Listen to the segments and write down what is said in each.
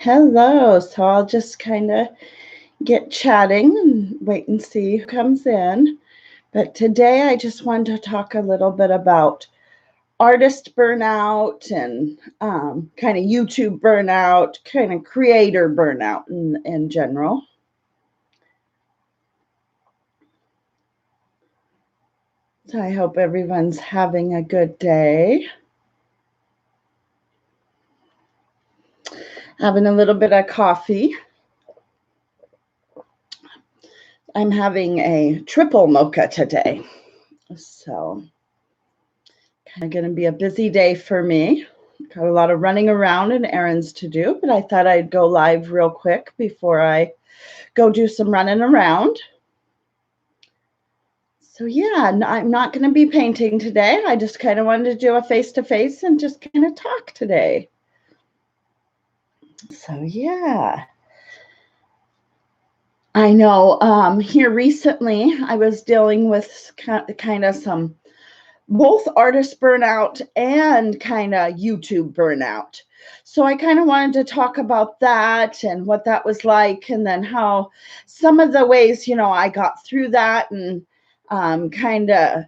Hello. So I'll just kind of get chatting and wait and see who comes in. But today I just wanted to talk a little bit about artist burnout and kind of YouTube burnout, kind of creator burnout in general. So I hope everyone's having a good day. Having a little bit of coffee. I'm having a triple mocha today. So kind of going to be a busy day for me. Got a lot of running around and errands to do, but I thought I'd go live real quick before I go do some running around. So yeah, I'm not going to be painting today. I just kind of wanted to do a face-to-face and just kind of talk today. So yeah. I know here recently I was dealing with kind of some both artist burnout and kind of YouTube burnout. So I kind of wanted to talk about that and what that was like, and then how some of the ways, I got through that and kind of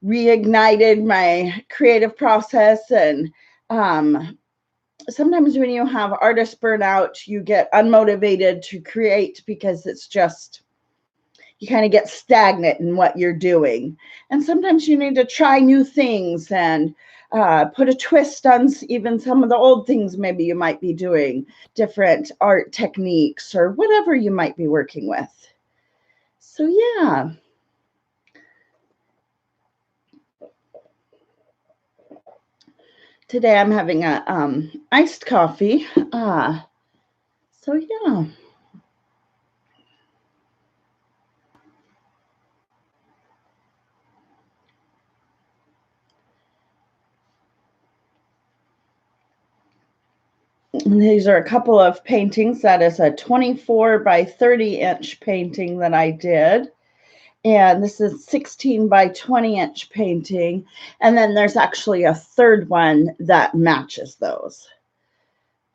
reignited my creative process. And sometimes when you have artist burnout, you get unmotivated to create because it's just, you kind of get stagnant in what you're doing. And sometimes you need to try new things and put a twist on even some of the old things maybe you might be doing, different art techniques or whatever you might be working with. So yeah. Today I'm having a iced coffee. So yeah. And these are a couple of paintings. That is a 24 by 30 inch painting that I did. And this is 16 by 20 inch painting. And then there's actually a third one that matches those.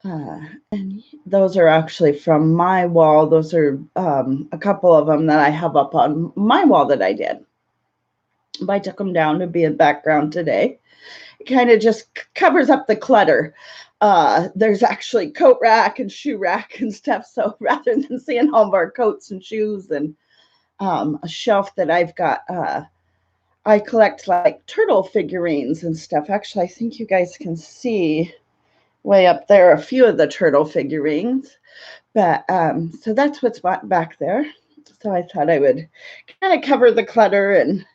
And those are actually from my wall. Those are a couple of them that I have up on my wall that I did. But I took them down to be in background today. It kind of just covers up the clutter. There's actually coat rack and shoe rack and stuff. So rather than seeing all of our coats and shoes and a shelf that I've got, I collect like turtle figurines and stuff. Actually, I think you guys can see way up there a few of the turtle figurines. But so that's what's back there. So I thought I would kind of cover the clutter. And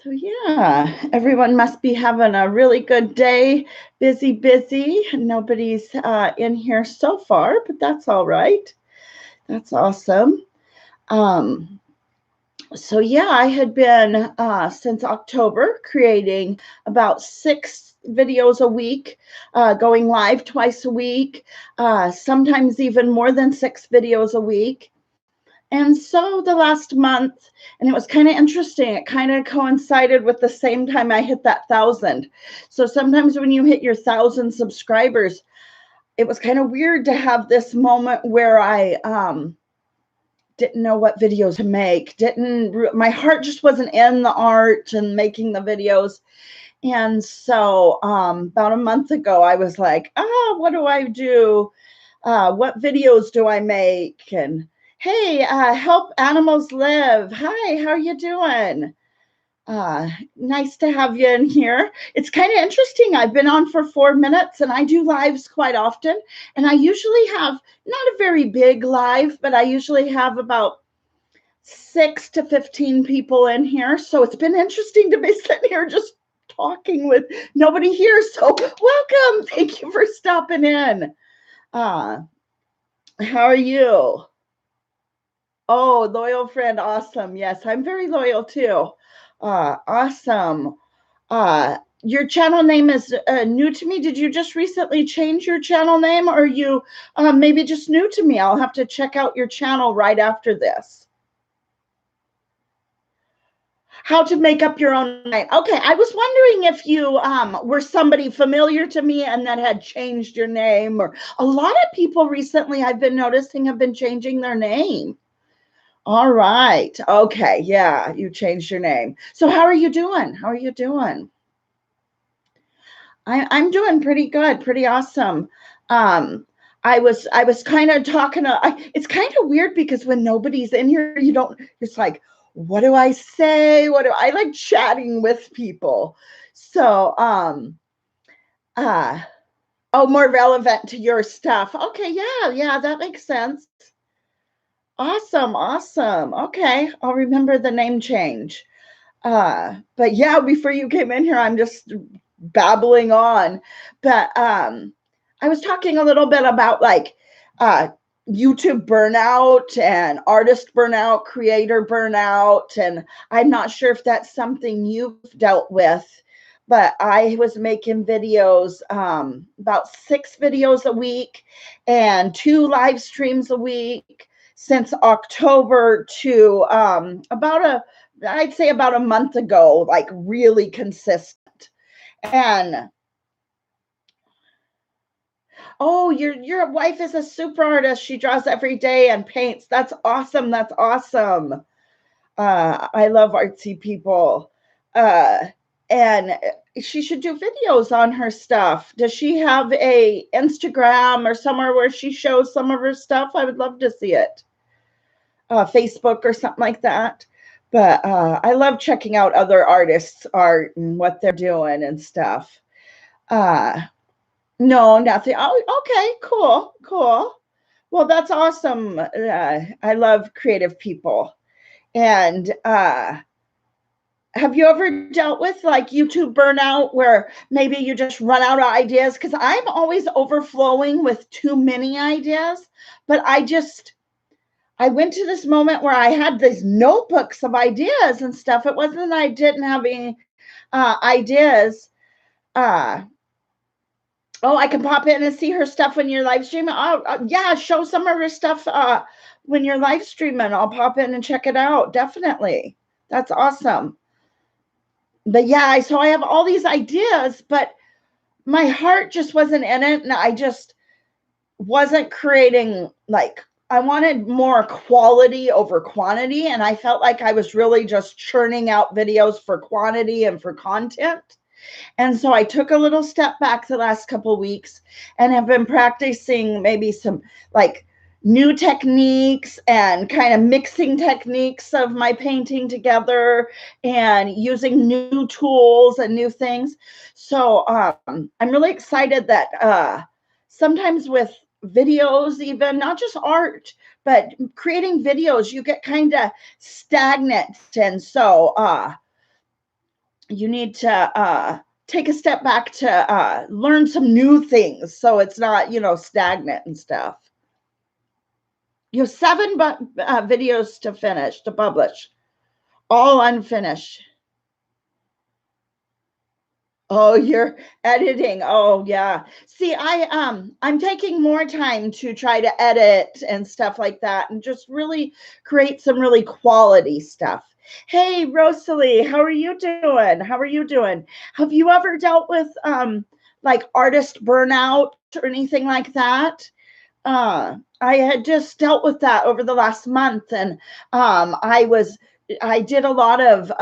so yeah, everyone must be having a really good day. Busy. Nobody's in here so far, but that's all right. That's awesome. So yeah, I had been since October creating about 6 videos a week, going live twice a week, sometimes even more than 6 videos a week. And so the last month, and it was kind of interesting, it kind of coincided with the same time I hit that 1,000. So sometimes when you hit your 1,000 subscribers, it was kind of weird to have this moment where I didn't know what videos to make. My heart just wasn't in the art and making the videos. And so about a month ago, I was like, what do I do? What videos do I make? And hey, help animals live. Hi, how are you doing? Nice to have you in here. It's kind of interesting. I've been on for 4 minutes and I do lives quite often. And I usually have not a very big live, but I usually have about 6 to 15 people in here. So it's been interesting to be sitting here just talking with nobody here. So welcome. Thank you for stopping in. How are you? Oh, loyal friend. Awesome. Yes, I'm very loyal too. Awesome. Your channel name is new to me. Did you just recently change your channel name, or are you maybe just new to me? I'll have to check out your channel right after this. How to make up your own mind. Okay, I was wondering if you were somebody familiar to me and that had changed your name, or a lot of people recently I've been noticing have been changing their name. All right. Okay. Yeah, you changed your name. So how are you doing? How are you doing? I'm doing pretty good, pretty awesome. Um, I was kind of talking to, it's kind of weird because when nobody's in here, you don't, it's like, what do I say? What do I like chatting with people? So, uh, oh, more relevant to your stuff. Okay, yeah, that makes sense. Awesome, awesome. Okay, I'll remember the name change. But yeah, before you came in here, I'm just babbling on. But I was talking a little bit about like uh YouTube burnout and artist burnout, creator burnout, and I'm not sure if that's something you've dealt with, but I was making videos, about 6 videos a week and 2 live streams a week since October to I'd say about a month ago, like really consistent. And oh, your wife is a super artist. She draws every day and paints. That's awesome. That's awesome. I love artsy people. Uh, and she should do videos on her stuff. Does she have a Instagram or somewhere where she shows some of her stuff? I would love to see it. Facebook or something like that. But I love checking out other artists' art and what they're doing and stuff. Uh, no, nothing. Oh, okay, cool, cool. Well, that's awesome. I love creative people. And have you ever dealt with like YouTube burnout where maybe you just run out of ideas? Because I'm always overflowing with too many ideas, but I went to this moment where I had these notebooks of ideas and stuff. It wasn't that I didn't have any ideas. Uh, oh, I can pop in and see her stuff when you're live streaming. Oh, yeah, show some of her stuff when you're live streaming. I'll pop in and check it out. Definitely. That's awesome. But yeah, so I have all these ideas, but my heart just wasn't in it. And I just wasn't creating, like, I wanted more quality over quantity. And I felt like I was really just churning out videos for quantity and for content. And so I took a little step back the last couple of weeks and have been practicing maybe some like new techniques and kind of mixing techniques of my painting together and using new tools and new things. So I'm really excited that sometimes with videos, even not just art, but creating videos, you get kind of stagnant. And so you need to take a step back to learn some new things so it's not, stagnant and stuff. You have 7 videos to finish, to publish, all unfinished. Oh, you're editing. Oh, yeah. See, I'm taking more time to try to edit and stuff like that and just really create some really quality stuff. Hey, Rosalie, how are you doing? How are you doing? Have you ever dealt with like artist burnout or anything like that? I had just dealt with that over the last month, and I did a lot of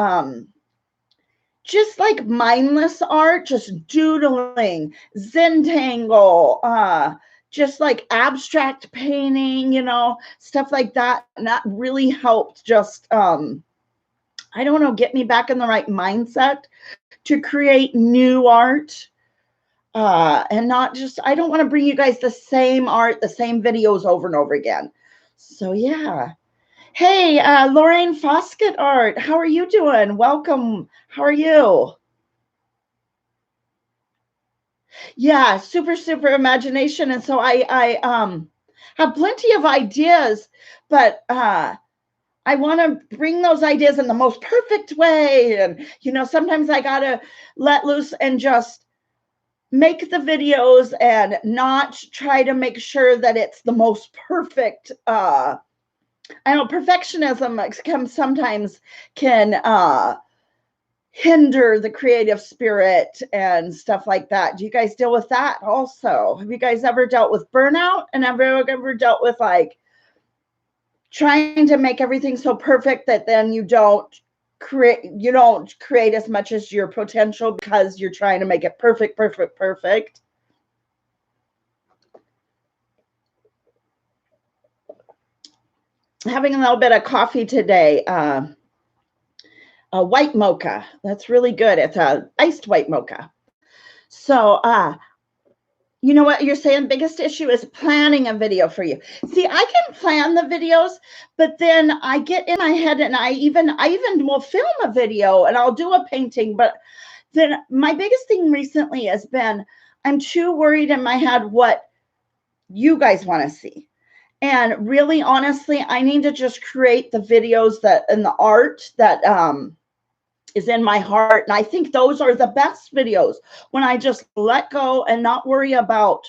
just like mindless art, just doodling, Zentangle, just like abstract painting, stuff like that. And that really helped just, I don't know, get me back in the right mindset to create new art. And not just, I don't want to bring you guys the same art, the same videos over and over again. So, yeah. Hey, Lorraine Foskett Art, how are you doing? Welcome. How are you? Yeah, super, super imagination. And so I have plenty of ideas, but I want to bring those ideas in the most perfect way. And, sometimes I got to let loose and just make the videos and not try to make sure that it's the most perfect. I know perfectionism sometimes can hinder the creative spirit and stuff like that. Do you guys deal with that also? Have you guys ever dealt with burnout, and ever dealt with like trying to make everything so perfect that then you don't create as much as your potential because you're trying to make it perfect? Having a little bit of coffee today. A white mocha. That's really good. It's a iced white mocha. So, you know what you're saying? Biggest issue is planning a video for you. See, I can plan the videos, but then I get in my head and I even will film a video and I'll do a painting. But then my biggest thing recently has been I'm too worried in my head what you guys want to see. And really, honestly, I need to just create the videos that and the art that is in my heart. And I think those are the best videos when I just let go and not worry about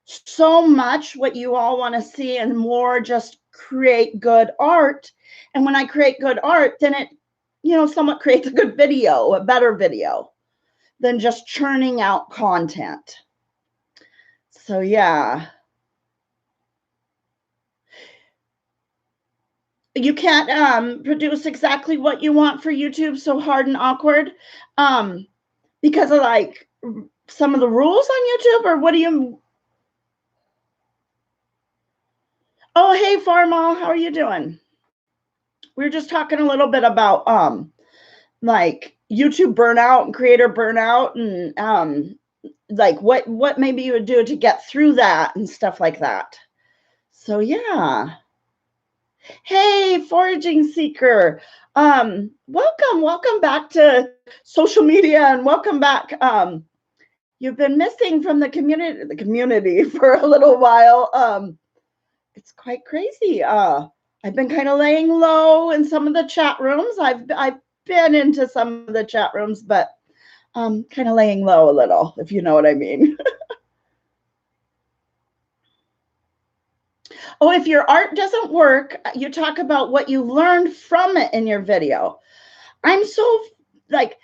so much what you all want to see and more just create good art. And when I create good art, then it, somewhat creates a good video, a better video than just churning out content. So, yeah. You can't produce exactly what you want for YouTube, so hard and awkward, because of like some of the rules on YouTube, or what do you? Oh, hey, Farmal, how are you doing? We were just talking a little bit about like YouTube burnout and creator burnout, and like what maybe you would do to get through that and stuff like that. So yeah. Hey, Foraging Seeker. Welcome back to social media, and welcome back. You've been missing from the community for a little while. It's quite crazy. I've been kind of laying low in some of the chat rooms. I've been into some of the chat rooms, but kind of laying low a little, if you know what I mean. Oh, if your art doesn't work, you talk about what you learned from it in your video. I'm so like,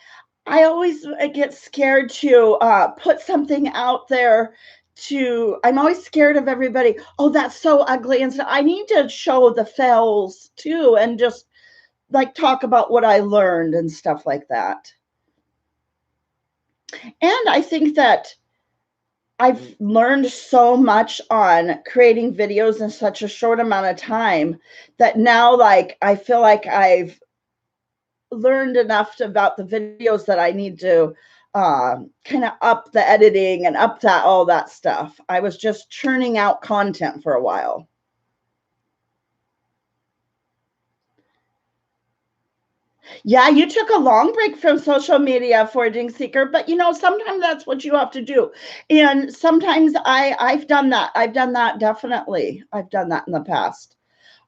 I always get scared to put something out there I'm always scared of everybody. Oh, that's so ugly. And so I need to show the fails too, and just like talk about what I learned and stuff like that. And I think that I've learned so much on creating videos in such a short amount of time that now, like, I feel like I've learned enough about the videos that I need to kind of up the editing and up all that stuff. I was just churning out content for a while. Yeah, you took a long break from social media, Foraging Seeker, but sometimes that's what you have to do. And sometimes I've done that. Definitely. I've done that in the past.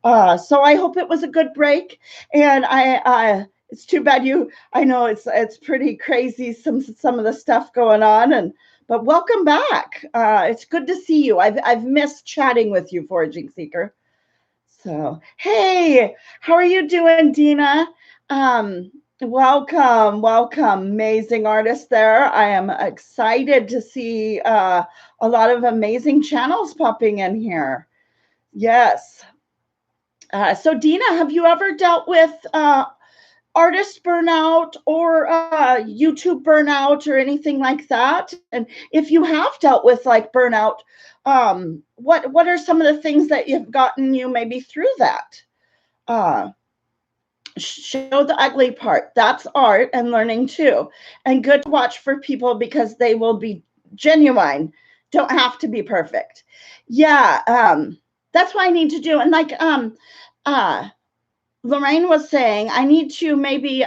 So I hope it was a good break. And it's too bad I know it's pretty crazy, some of the stuff going on, but welcome back. It's good to see you. I've missed chatting with you, Foraging Seeker. So, hey, how are you doing, Dina? Welcome. Amazing artist there. I am excited to see a lot of amazing channels popping in here. Yes. So Dina, have you ever dealt with artist burnout or YouTube burnout or anything like that? And if you have dealt with like burnout, what are some of the things that have gotten you maybe through that? Show the ugly part. That's art and learning too. And good to watch for people because they will be genuine. Don't have to be perfect. Yeah, that's what I need to do. And like Lorraine was saying, I need to maybe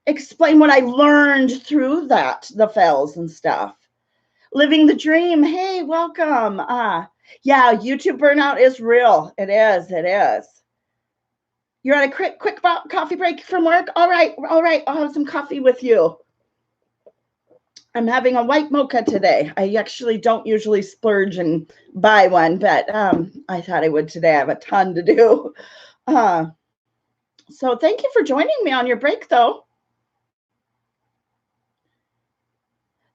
explain what I learned through the fails and stuff. Living the dream. Hey, welcome. Yeah, YouTube burnout is real. It is. You're on a quick coffee break from work? All right. I'll have some coffee with you. I'm having a white mocha today. I actually don't usually splurge and buy one, but I thought I would today. I have a ton to do. So thank you for joining me on your break, though.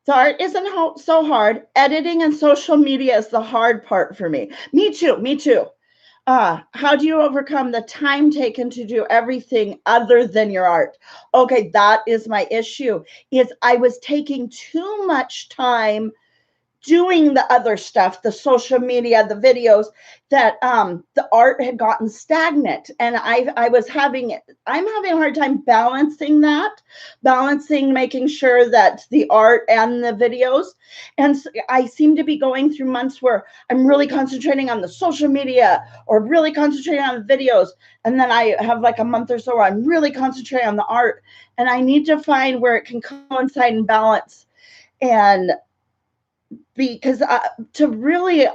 The art isn't so hard. Editing and social media is the hard part for me. Me too. Me too. How do you overcome the time taken to do everything other than your art? Okay, that is my issue. Is I was taking too much time doing the other stuff, the social media, the videos, that the art had gotten stagnant. And I'm having a hard time balancing that, making sure that the art and the videos. And so I seem to be going through months where I'm really concentrating on the social media or really concentrating on the videos. And then I have like a month or so where I'm really concentrating on the art. And I need to find where it can coincide and balance. And because to really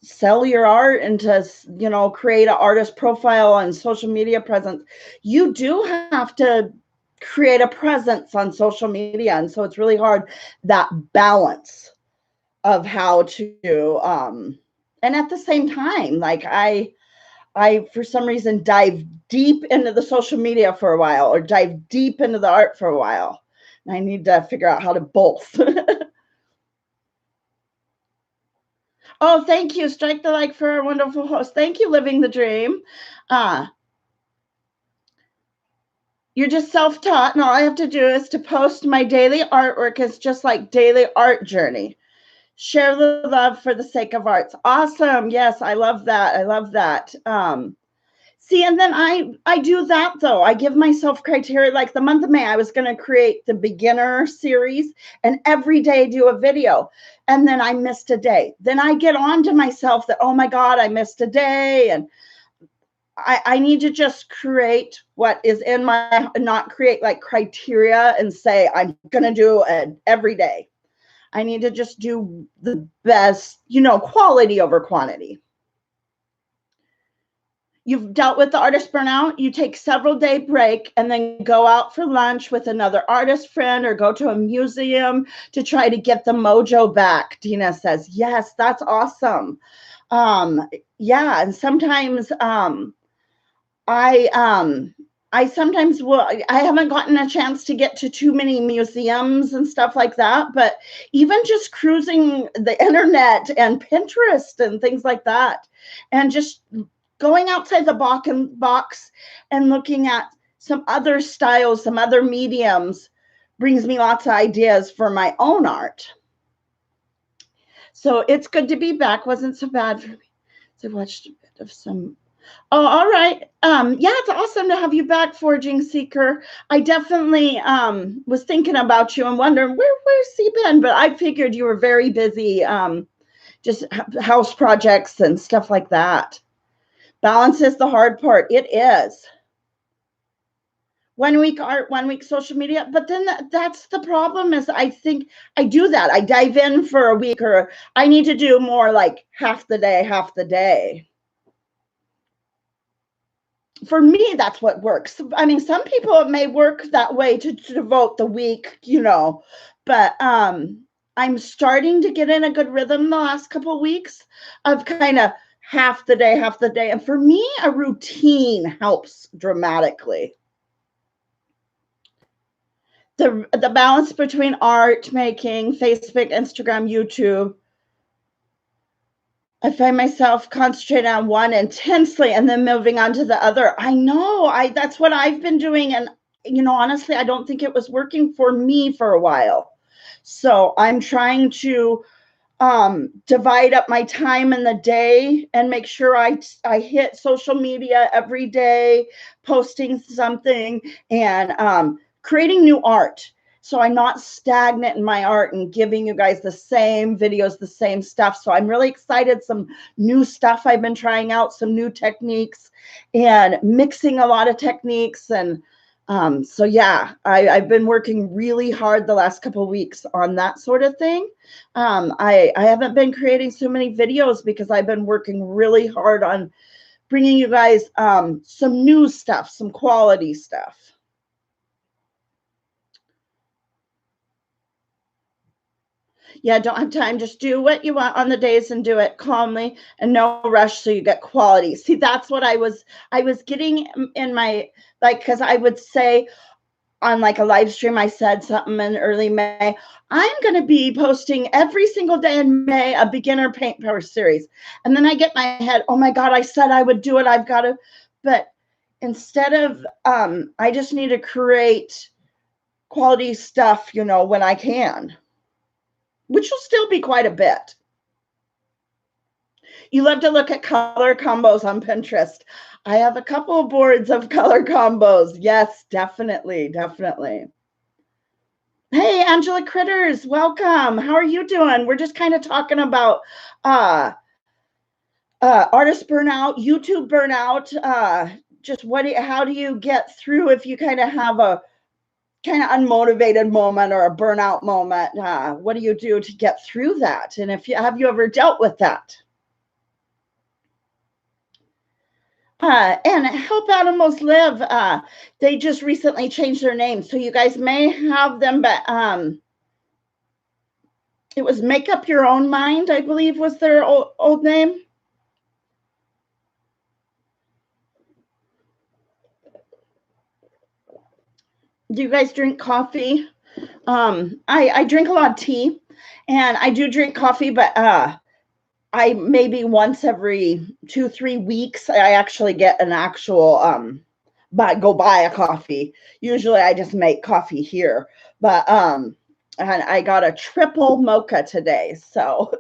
sell your art and to create an artist profile and social media presence, you do have to create a presence on social media. And so it's really hard, that balance of how to and at the same time, like I for some reason dive deep into the social media for a while or dive deep into the art for a while. I need to figure out how to both. Oh, thank you. Strike the like for our wonderful host. Thank you, Living the Dream. You're just self-taught, and all I have to do is to post my daily artwork. It's just like daily art journey. Share the love for the sake of arts. Awesome. Yes, I love that. I love that. See, and then I do that though. I give myself criteria. Like the month of May, I was going to create the beginner series and every day do a video. And then I missed a day. Then I get on to myself that, oh my God, I missed a day. And I need to just create what is in my, not create like criteria and say, I'm going to do it every day. I need to just do the best, quality over quantity. You've dealt with the artist burnout, you take several day break and then go out for lunch with another artist friend or go to a museum to try to get the mojo back. Dina says, yes, that's awesome. Yeah. And sometimes I sometimes I haven't gotten a chance to get to too many museums and stuff like that, but even just cruising the internet and Pinterest and things like that, and just going outside the box and looking at some other styles, some other mediums, brings me lots of ideas for my own art. So it's good to be back. Wasn't so bad for me. So I watched a bit of some. Oh, all right. Yeah, it's awesome to have you back, Forging Seeker. I definitely was thinking about you and wondering where's he been, but I figured you were very busy, just house projects and stuff like that. Balance is the hard part. It is. 1 week art, 1 week social media. But then that's the problem is I think I do that. I dive in for a week, or I need to do more like half the day. For me, that's what works. I mean, some people, it may work that way to devote the week, but I'm starting to get in a good rhythm the last couple of weeks of kind of half the day. And for me, a routine helps dramatically. The balance between art making, Facebook, Instagram, YouTube. I find myself concentrating on one intensely and then moving on to the other. I know, that's what I've been doing. And, honestly, I don't think it was working for me for a while. So I'm trying to divide up my time in the day and make sure I hit social media every day, posting something and creating new art. So I'm not stagnant in my art and giving you guys the same videos, the same stuff. So I'm really excited. Some new stuff I've been trying out, some new techniques and mixing a lot of techniques. And so yeah, I've been working really hard the last couple of weeks on that sort of thing. I haven't been creating so many videos because I've been working really hard on bringing you guys some new stuff, some quality stuff. Yeah, don't have time. Just do what you want on the days and do it calmly and no rush so you get quality. See, that's what I was getting in my, like, because I would say, on like a live stream, I said something in early May. I'm going to be posting every single day in May a beginner paint power series. And then I get my head, oh my God, I said I would do it. I've got to. But instead of, I just need to create quality stuff, you know, when I can, which will still be quite a bit. You love to look at color combos on Pinterest. I have a couple of boards of color combos. Yes, definitely, definitely. Hey, Angela Critters, welcome. How are you doing? We're just kind of talking about artist burnout, YouTube burnout. Just how do you get through if you kind of have a kind of unmotivated moment or a burnout moment? What do you do to get through that? And have you ever dealt with that? And Help Animals Live, they just recently changed their name, so you guys may have them, but it was Make Up Your Own Mind, I believe was their old name. Do you guys drink coffee? I drink a lot of tea, and I do drink coffee, but I maybe once every 2-3 weeks, I actually get an actual go buy a coffee. Usually I just make coffee here, but and I got a triple mocha today, so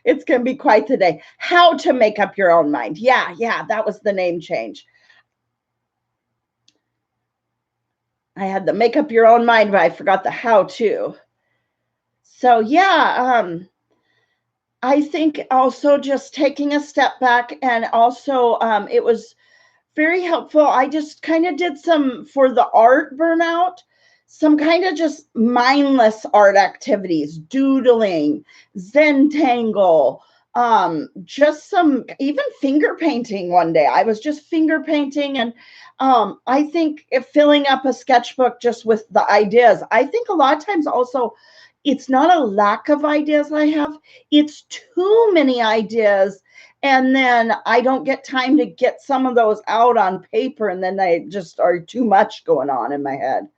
it's gonna be quite the day. How to Make Up Your Own Mind. Yeah, that was the name change. I had the Make Up Your Own Mind, but I forgot the how to. So yeah, I think also just taking a step back, and also it was very helpful. I just kind of did some, for the art burnout, some kind of just mindless art activities, doodling, Zentangle, just some, even finger painting one day. I was just finger painting, and I think if filling up a sketchbook just with the ideas, I think a lot of times also, it's not a lack of ideas I have, it's too many ideas. And then I don't get time to get some of those out on paper, and then they just are too much going on in my head.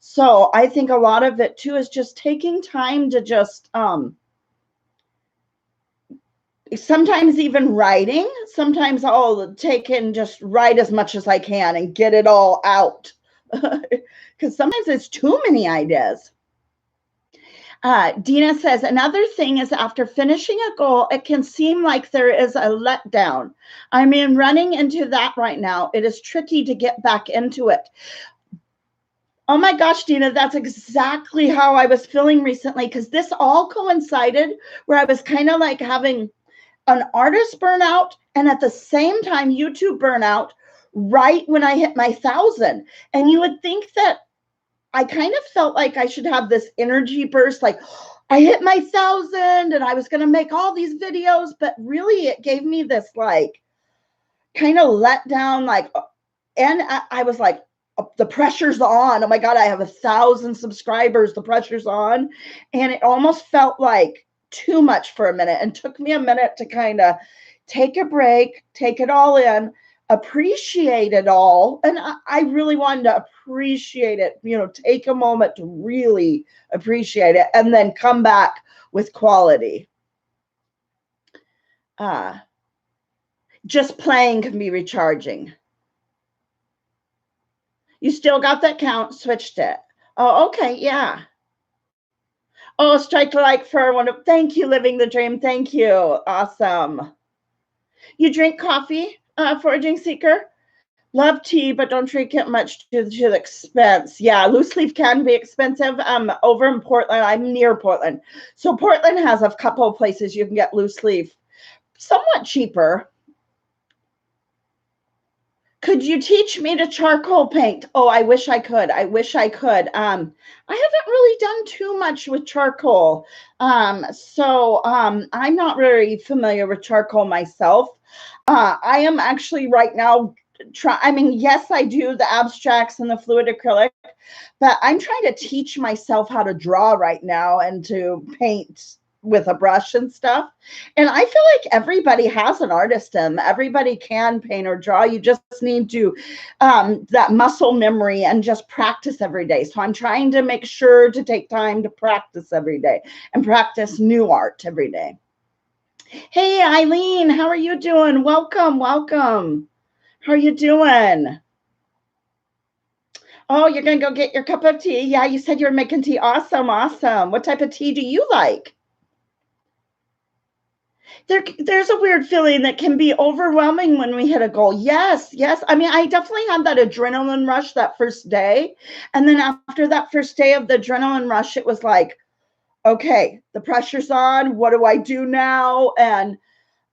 So I think a lot of it too is just taking time to just, sometimes even writing. Sometimes I'll take and just write as much as I can and get it all out. Because sometimes it's too many ideas. Dina says, another thing is after finishing a goal, it can seem like there is a letdown. I mean, running into that right now, it is tricky to get back into it. Oh my gosh, Dina, that's exactly how I was feeling recently, because this all coincided where I was kind of like having an artist burnout and at the same time YouTube burnout right when I hit my 1,000. And you would think that I kind of felt like I should have this energy burst, like I hit my 1,000 and I was going to make all these videos, but really it gave me this like kind of let down, like, and I was like, the pressure's on. Oh my God, I have 1,000 subscribers. The pressure's on. And it almost felt like too much for a minute, and took me a minute to kind of take a break, take it all in, appreciate it all. And I really wanted to appreciate it, you know, take a moment to really appreciate it, and then come back with quality. Just playing can be recharging. You still got that count, switched it. Oh, okay, yeah. Oh, strike a like for one. Thank you, Living the Dream. Thank you. Awesome. You drink coffee, Foraging Seeker? Love tea, but don't drink it much due to the expense. Yeah, loose leaf can be expensive. Over in Portland, I'm near Portland. So Portland has a couple of places you can get loose leaf somewhat cheaper. Could you teach me to charcoal paint? Oh, I wish I could. I wish I could. I haven't really done too much with charcoal. So I'm not very familiar with charcoal myself. I am actually right now I mean, yes, I do the abstracts and the fluid acrylic, but I'm trying to teach myself how to draw right now and to paint with a brush and stuff. And I feel like everybody has an artist in them. Everybody can paint or draw. You just need to that muscle memory and just practice every day. So I'm trying to make sure to take time to practice every day and practice new art every day. Hey, Eileen, how are you doing? Welcome, welcome. How are you doing? Oh, you're going to go get your cup of tea. Yeah, you said you were making tea. Awesome, awesome. What type of tea do you like? There's a weird feeling that can be overwhelming when we hit a goal. Yes, yes. I mean, I definitely had that adrenaline rush that first day. And then after that first day of the adrenaline rush, it was like, okay, the pressure's on. What do I do now? And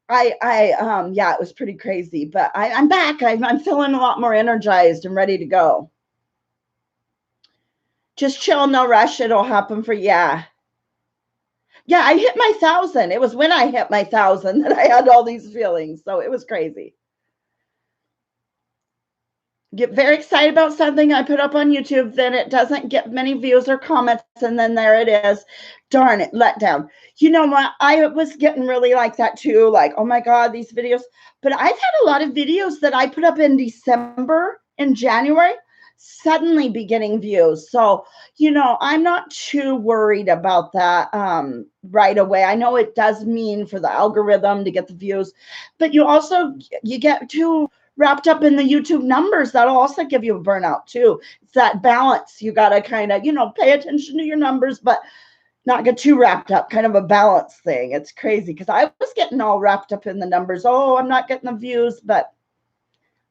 yeah, it was pretty crazy, but I'm back. I'm feeling a lot more energized and ready to go. Just chill, no rush. It'll happen for, yeah. Yeah, I hit my 1,000. It was when I hit my 1,000 that I had all these feelings. So it was crazy. Get very excited about something I put up on YouTube, then it doesn't get many views or comments, and then there it is. Darn it, let down. You know what? I was getting really like that too. Like, oh my God, these videos. But I've had a lot of videos that I put up in December and January suddenly be getting views. So, you know, I'm not too worried about that right away. I know it does mean for the algorithm to get the views, but you get too wrapped up in the YouTube numbers. That'll also give you a burnout too. It's that balance. You got to kind of, you know, pay attention to your numbers, but not get too wrapped up, kind of a balance thing. It's crazy because I was getting all wrapped up in the numbers. Oh, I'm not getting the views, but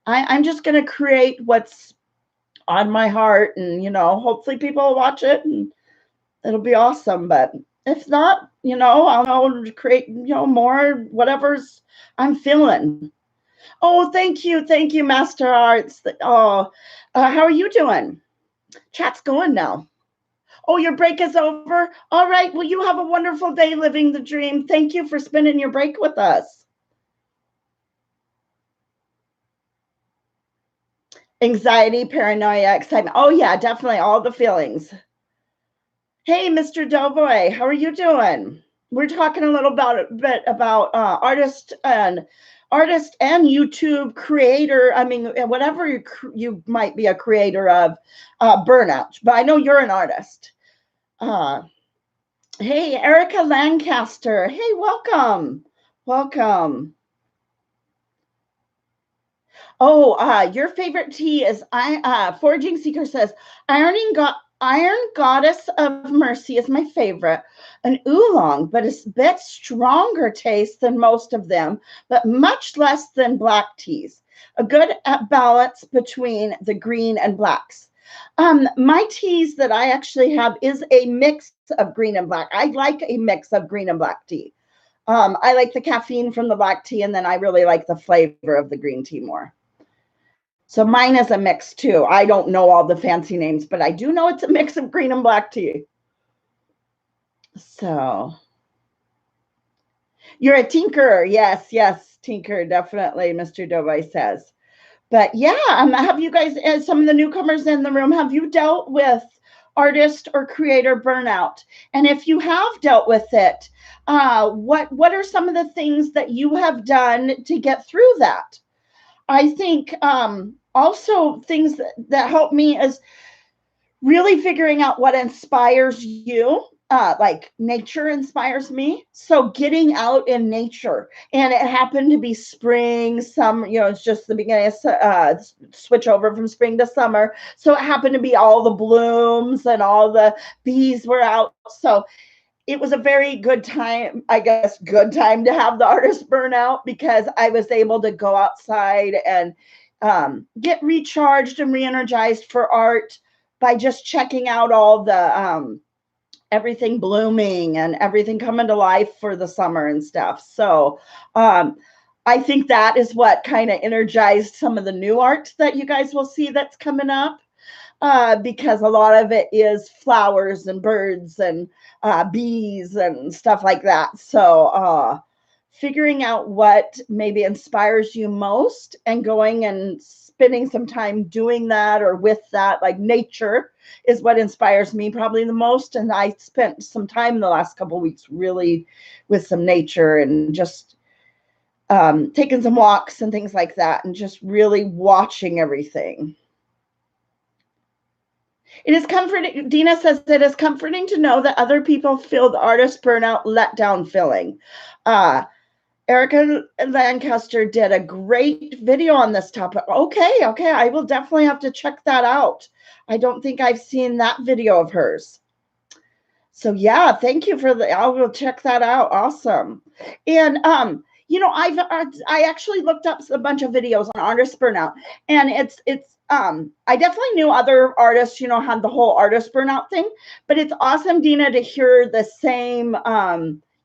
I'm just going to create what's on my heart, and, you know, hopefully people will watch it and it'll be awesome. But if not, you know, I'll create, you know, more whatever's I'm feeling. Oh, thank you, Master Arts. Oh, how are you doing? Chat's going now. Oh, your break is over? All right. Well, you have a wonderful day living the dream. Thank you for spending your break with us. Anxiety, paranoia, excitement. Oh, yeah, definitely all the feelings. Hey, Mr. Doughboy, how are you doing? We're talking a little bit about artist and YouTube creator. I mean, whatever you might be a creator of, burnout. But I know you're an artist. Hey, Erica Lancaster. Hey, welcome, welcome. Oh, your favorite tea is Foraging Seeker says Iron Goddess of Mercy is my favorite. An oolong, but it's a bit stronger taste than most of them, but much less than black teas. A good balance between the green and blacks. My teas that I actually have is a mix of green and black. I like a mix of green and black tea. I like the caffeine from the black tea, and then I really like the flavor of the green tea more. So mine is a mix too. I don't know all the fancy names, but I do know it's a mix of green and black tea. So you're a tinker. Yes, yes, tinker, definitely, Mr. Dovey says. But yeah, have you guys, as some of the newcomers in the room, have you dealt with artist or creator burnout? And if you have dealt with it, what are some of the things that you have done to get through that? I think also things that help me is really figuring out what inspires you. Like nature inspires me. So getting out in nature, and it happened to be spring, summer, you know, it's just the beginning of switch over from spring to summer. So it happened to be all the blooms and all the bees were out. So it was a very good time, I guess, good time to have the artist burnout, because I was able to go outside and get recharged and re-energized for art by just checking out all the everything blooming and everything coming to life for the summer and stuff. So I think that is what kind of energized some of the new art that you guys will see that's coming up. Because a lot of it is flowers and birds and bees and stuff like that. So figuring out what maybe inspires you most and going and spending some time doing that or with that. Like nature is what inspires me probably the most. And I spent some time in the last couple of weeks really with some nature and just taking some walks and things like that and just really watching everything. It is comforting. Dina says it is comforting to know that other people feel the artist burnout letdown feeling. Erica Lancaster did a great video on this topic. Okay, I will definitely have to check that out. I don't think I've seen that video of hers. So yeah, thank you for I will check that out. Awesome. And I actually looked up a bunch of videos on artist burnout, and it's I definitely knew other artists, had the whole artist burnout thing, but it's awesome, Dina, to hear the same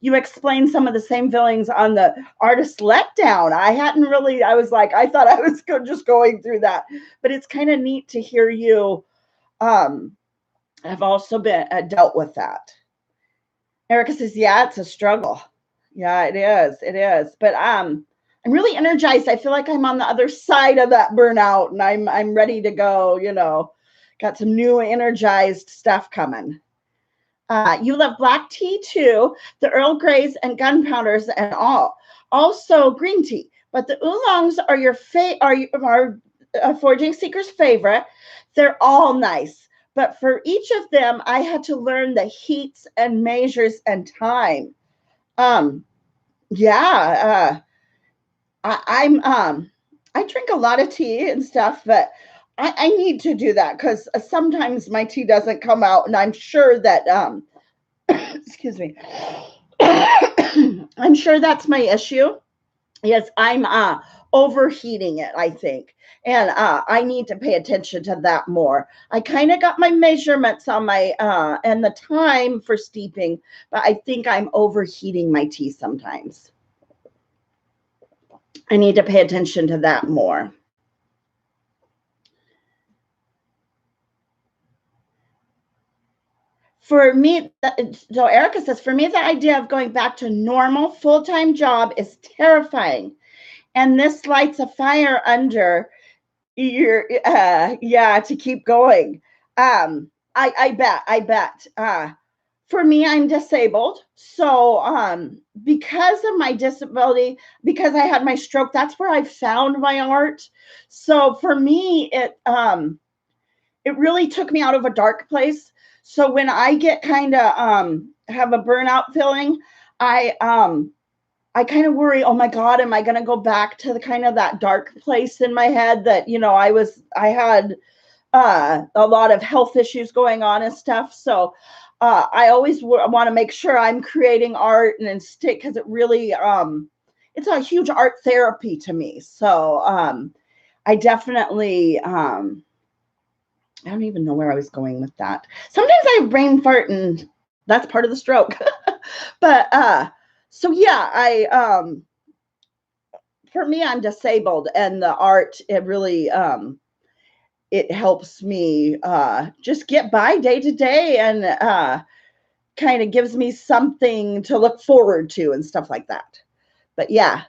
you explain some of the same feelings on the artist letdown. I thought I was just going through that, but it's kind of neat to hear you have also been dealt with that. Erica says, yeah, it's a struggle. Yeah, it is. But I'm really energized. I feel like I'm on the other side of that burnout, and I'm ready to go, got some new energized stuff coming. You love black tea too, the Earl Greys and gunpowders and all. Also green tea. But the oolongs are are Foraging Seeker's favorite. They're all nice. But for each of them, I had to learn the heats and measures and time. I drink a lot of tea and stuff, but I need to do that because sometimes my tea doesn't come out, and I'm sure that excuse me. I'm sure that's my issue. Yes, I'm overheating it, I think. And I need to pay attention to that more. I kind of got my measurements on my and the time for steeping, but I think I'm overheating my tea sometimes. I need to pay attention to that more. For me, so Erica says, for me, the idea of going back to normal full-time job is terrifying. And this lights a fire under your, to keep going. I bet. For me, I'm disabled. So because of my disability, because I had my stroke, that's where I found my art. So for me, it really took me out of a dark place. So when I get kind of have a burnout feeling, I kind of worry, oh my God, am I going to go back to the kind of that dark place in my head that, I had a lot of health issues going on and stuff. So I always want to make sure I'm creating art and stick, because it really, it's a huge art therapy to me. So I definitely, I don't even know where I was going with that. Sometimes I brain fart, and that's part of the stroke. But so yeah, for me, I'm disabled, and the art, it really it helps me just get by day to day, and kind of gives me something to look forward to and stuff like that. But yeah.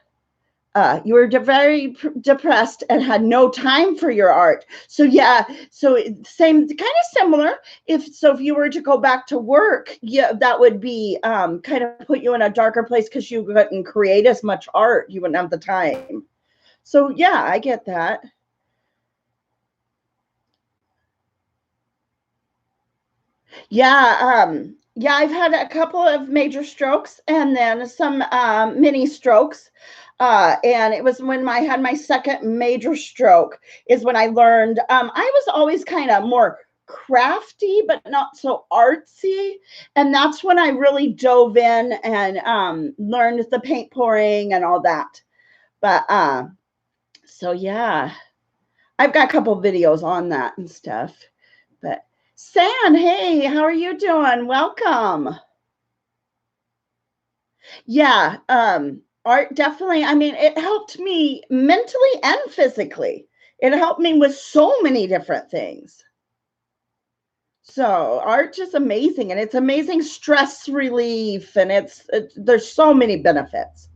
You were very depressed and had no time for your art. So yeah, so same, kind of similar. If you were to go back to work, yeah, that would be kind of put you in a darker place because you couldn't create as much art. You wouldn't have the time. So yeah, I get that. Yeah, I've had a couple of major strokes and then some mini strokes. And it was when I had my second major stroke is when I learned, I was always kind of more crafty, but not so artsy. And that's when I really dove in and learned the paint pouring and all that. But so yeah, I've got a couple videos on that and stuff. But San, hey, how are you doing? Welcome. Yeah, art definitely, I mean, it helped me mentally and physically. It helped me with so many different things. So art is amazing, and it's amazing stress relief, and there's so many benefits.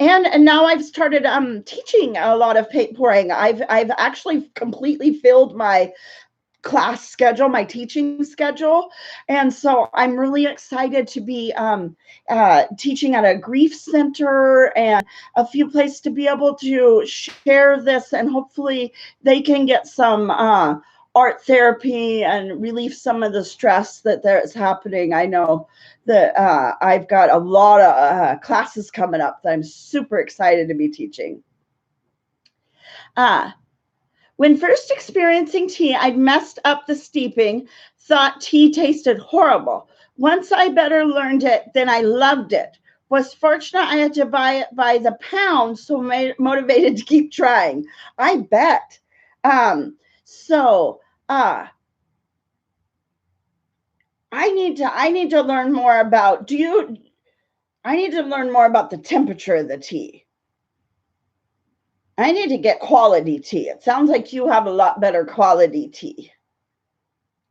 And now I've started teaching a lot of paint pouring. I've actually completely filled my class schedule, my teaching schedule. And so I'm really excited to be teaching at a grief center and a few places to be able to share this, and hopefully they can get some art therapy and relieve some of the stress that there's happening. I know that I've got a lot of classes coming up that I'm super excited to be teaching. Uh, when first experiencing tea, I'd messed up the steeping, thought tea tasted horrible. Once I better learned it, then I loved it. Was fortunate I had to buy it by the pound, so motivated to keep trying. I bet. So I need to learn more about I need to learn more about the temperature of the tea. I need to get quality tea. It sounds like you have a lot better quality tea.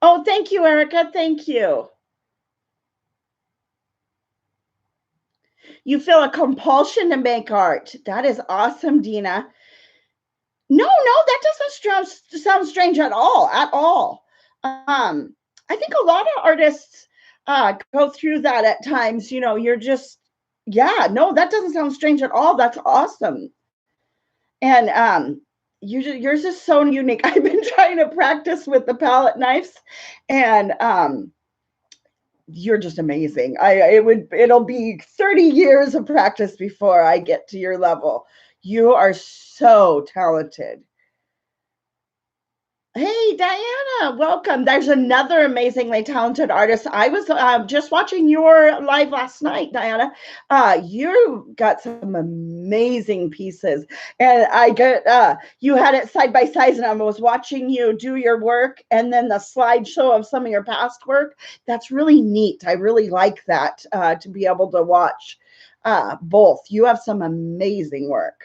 Oh, thank you, Erica. Thank you. You feel a compulsion to make art. That is awesome, Dina. No, that doesn't sound strange at all. At all. I think a lot of artists go through that at times. You know, you're just, yeah, no, that doesn't sound strange at all. That's awesome. And yours is so unique. I've been trying to practice with the palette knives, and you're just amazing. It'll be 30 years of practice before I get to your level. You are so talented. Hey, Diana, welcome. There's another amazingly talented artist. I was just watching your live last night, Diana. You got some amazing pieces, and I get you had it side by side, and I was watching you do your work, and then the slideshow of some of your past work. That's really neat. I really like that to be able to watch both. You have some amazing work.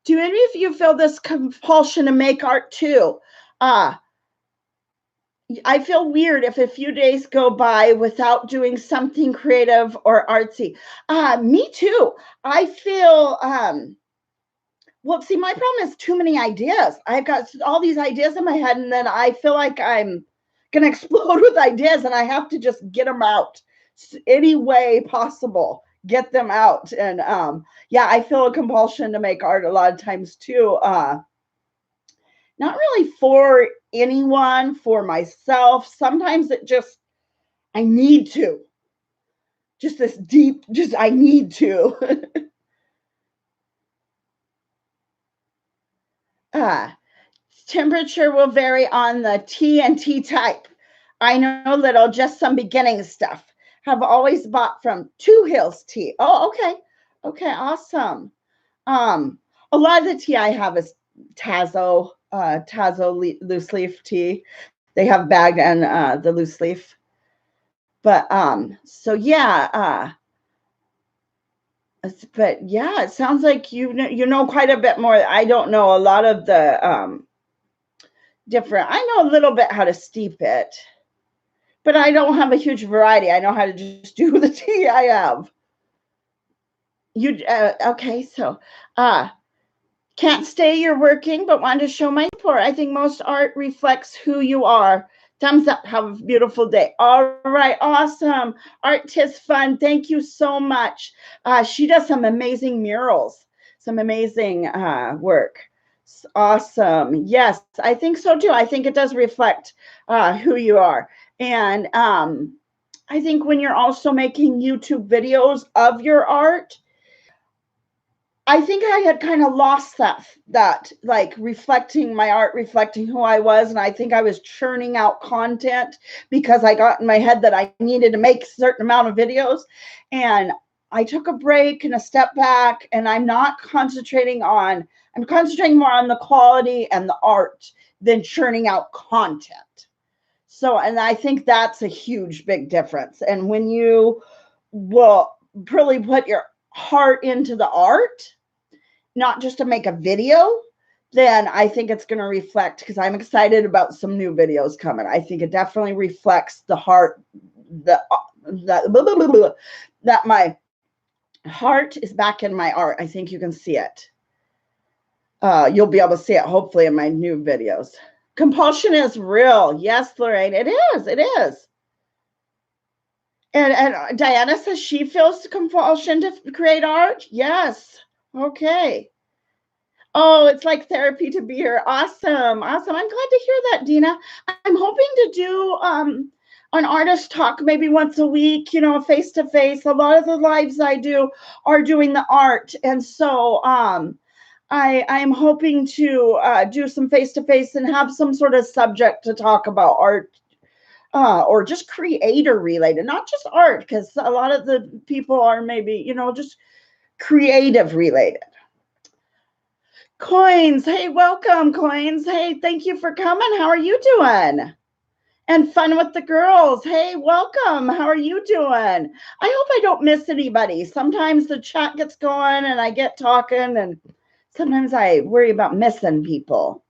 Do any of you feel this compulsion to make art too? I feel weird if a few days go by without doing something creative or artsy. Me too. I feel, well, see, my problem is too many ideas. I've got all these ideas in my head, and then I feel like I'm going to explode with ideas, and I have to just get them out any way possible. Get them out. And yeah, I feel a compulsion to make art a lot of times too. Not really for anyone, for myself. Sometimes it just, I need to. Just this deep, just I need to. Temperature will vary on the tea and tea type. I know little, just some beginning stuff. Have always bought from Two Hills Tea. Oh, okay. Okay, awesome. A lot of the tea I have is Tazo loose leaf tea. They have bagged and the loose leaf. But so yeah, but yeah, it sounds like you know quite a bit more. I don't know a lot of the different. I know a little bit how to steep it, but I don't have a huge variety. I know how to just do the tea I have. You okay? So can't stay, you're working, but wanted to show my support. I think most art reflects who you are. Thumbs up. Have a beautiful day. All right. Awesome. Art Tis Fun. Thank you so much. She does some amazing murals, some amazing work. Awesome. Yes, I think so too. I think it does reflect who you are. And I think when you're also making YouTube videos of your art, I think I had kind of lost that like reflecting my art, reflecting who I was. And I think I was churning out content because I got in my head that I needed to make a certain amount of videos. And I took a break and a step back, and I'm concentrating more on the quality and the art than churning out content. So, and I think that's a huge, big difference. And when you will really put your heart into the art, not just to make a video, then I think it's going to reflect, because I'm excited about some new videos coming. I think it definitely reflects the heart that my Heart is back in my art. I think you can see it. You'll be able to see it hopefully in my new videos. Compulsion is real. Yes, Lorraine, it is. It is. And Diana says she feels compulsion to create art. Yes. Okay. Oh, it's like therapy to be here. Awesome. Awesome. I'm glad to hear that, Dina. I'm hoping to do an artist talk maybe once a week, you know, face to face. A lot of the lives I do are doing the art. And so I'm hoping to do some face to face and have some sort of subject to talk about art. Or just creator related, not just art, because a lot of the people are maybe, you know, just creative related. Coins, hey, welcome, Coins. Hey, thank you for coming. How are you doing? And Fun with the Girls, hey, welcome. How are you doing? I hope I don't miss anybody. Sometimes the chat gets going and I get talking, and sometimes I worry about missing people.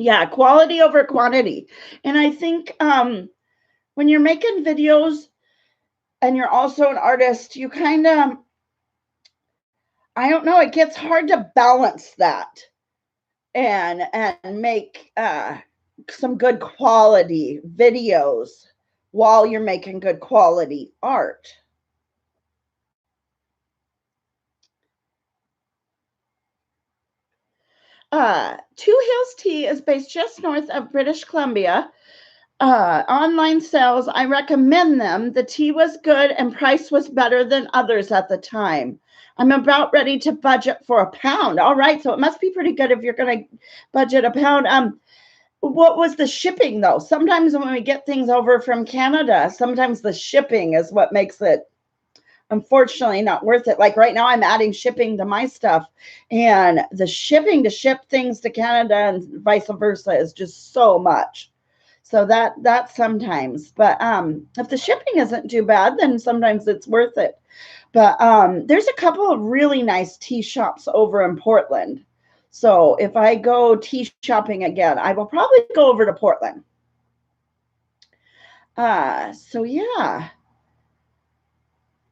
Yeah, quality over quantity. And I think when you're making videos and you're also an artist, you kind of, I don't know, it gets hard to balance that and make some good quality videos while you're making good quality art. Two Hills Tea is based just north of British Columbia. Online sales, I recommend them. The tea was good and price was better than others at the time. I'm about ready to budget for £1. All right, so it must be pretty good if you're going to budget £1. What was the shipping though? Sometimes when we get things over from Canada, sometimes the shipping is what makes it unfortunately not worth it. Like right now I'm adding shipping to my stuff, and the shipping to ship things to Canada and vice versa is just so much. So that sometimes, but if the shipping isn't too bad, then sometimes it's worth it. But there's a couple of really nice tea shops over in Portland. So if I go tea shopping again, I will probably go over to Portland. So yeah.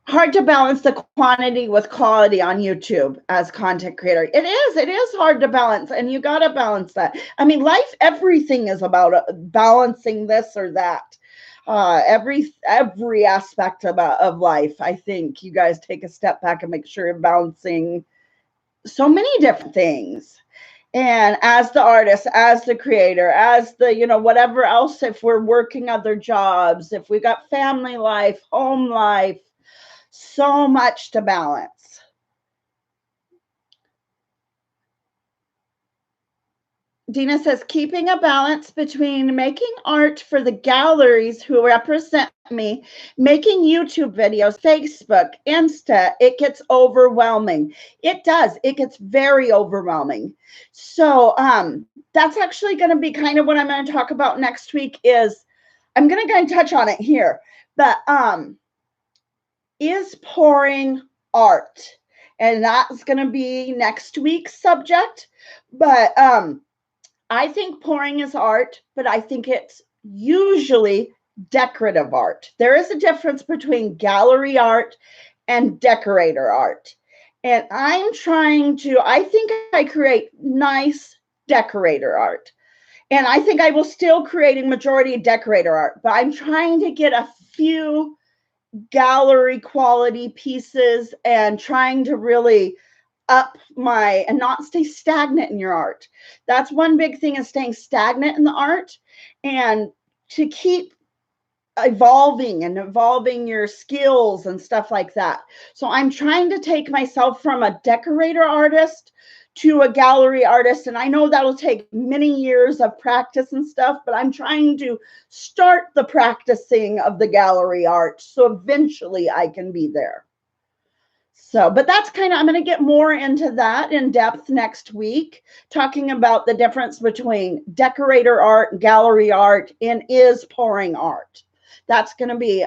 Hard to balance the quantity with quality on YouTube as content creator. It is hard to balance, and you got to balance that. I mean, life, everything is about balancing this or that. Every aspect of life, I think you guys take a step back and make sure you're balancing so many different things. And as the artist, as the creator, as the, you know, whatever else, if we're working other jobs, if we got family life, home life, so much to balance. Dina says, keeping a balance between making art for the galleries who represent me, making YouTube videos, Facebook, Insta, it gets overwhelming. It does. It gets very overwhelming. So that's actually going to be kind of what I'm going to talk about next week. Is I'm going to go and touch on it here, but is pouring art? And that's going to be next week's subject. But I think pouring is art, but I think it's usually decorative art. There is a difference between gallery art and decorator art. And I'm trying to, I think I create nice decorator art. And I think I will still creating majority decorator art, but I'm trying to get a few gallery quality pieces and trying to really up my and not stay stagnant in your art. That's one big thing, is staying stagnant in the art, and to keep evolving your skills and stuff like that. So I'm trying to take myself from a decorator artist to a gallery artist, and I know that'll take many years of practice and stuff, but I'm trying to start the practicing of the gallery art so eventually I can be there. So, but that's kind of, I'm going to get more into that in depth next week, talking about the difference between decorator art, gallery art, and is pouring art. That's going to be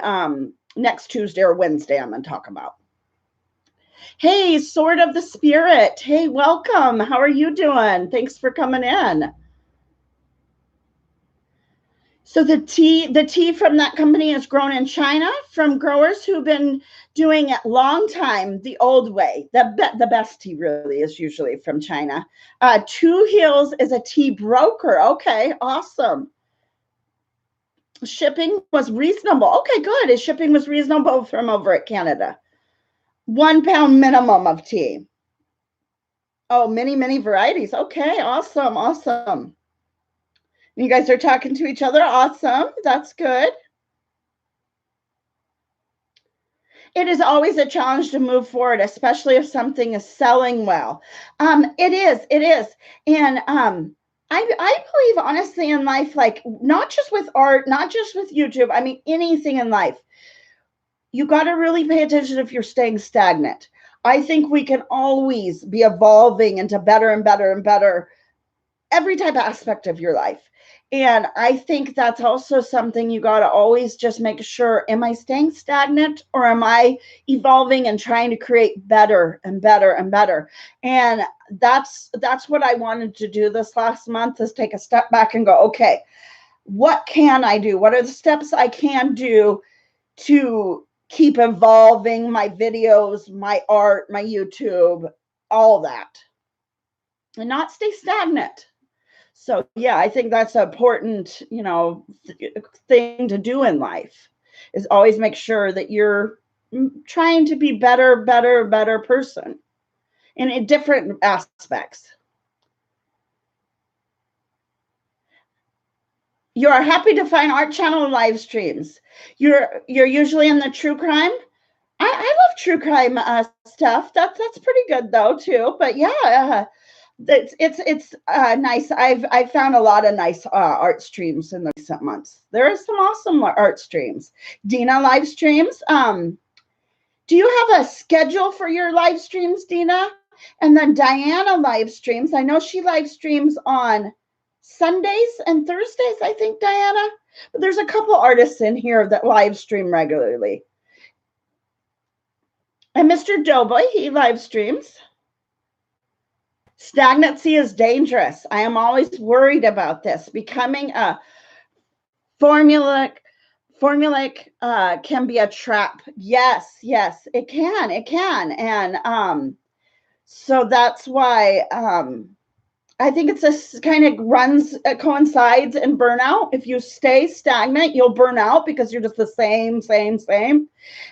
next Tuesday or Wednesday I'm going to talk about. Hey, Sword of the Spirit. Hey, welcome. How are you doing? Thanks for coming in. So the tea from that company is grown in China from growers who've been doing it long time the old way. The best tea really is usually from China. Two Hills is a tea broker. Okay, awesome. Shipping was reasonable. Okay, good. His shipping was reasonable from over at Canada. 1 pound minimum of tea. Oh, many varieties. Okay, awesome, awesome. You guys are talking to each other. Awesome. That's good. It is always a challenge to move forward, especially if something is selling well. It is. And I believe honestly in life, like not just with art, not just with YouTube, I mean, anything in life, you got to really pay attention if you're staying stagnant. I think we can always be evolving into better and better and better every type of aspect of your life. And I think that's also something you got to always just make sure, am I staying stagnant or am I evolving and trying to create better and better and better? And that's what I wanted to do this last month, is take a step back and go, okay, what can I do? What are the steps I can do to keep evolving my videos, my art, my YouTube, all that, and not stay stagnant? So yeah, I think that's an important, thing to do in life, is always make sure that you're trying to be better person in different aspects. You are happy to find art channel live streams. You're usually in the true crime. I love true crime stuff. That's pretty good though too. But yeah, it's nice. I've found a lot of nice art streams in the recent months. There are some awesome art streams. Dina live streams. Do you have a schedule for your live streams, Dina? And then Diana live streams. I know she live streams on Sundays and Thursdays, I think, Diana. But there's a couple artists in here that live stream regularly. And Mr. Doughboy, he live streams. Stagnancy is dangerous. I am always worried about this. Becoming a formulaic can be a trap. Yes, it can. And so that's why I think it's this kind of coincides in burnout. If you stay stagnant, you'll burn out because you're just the same.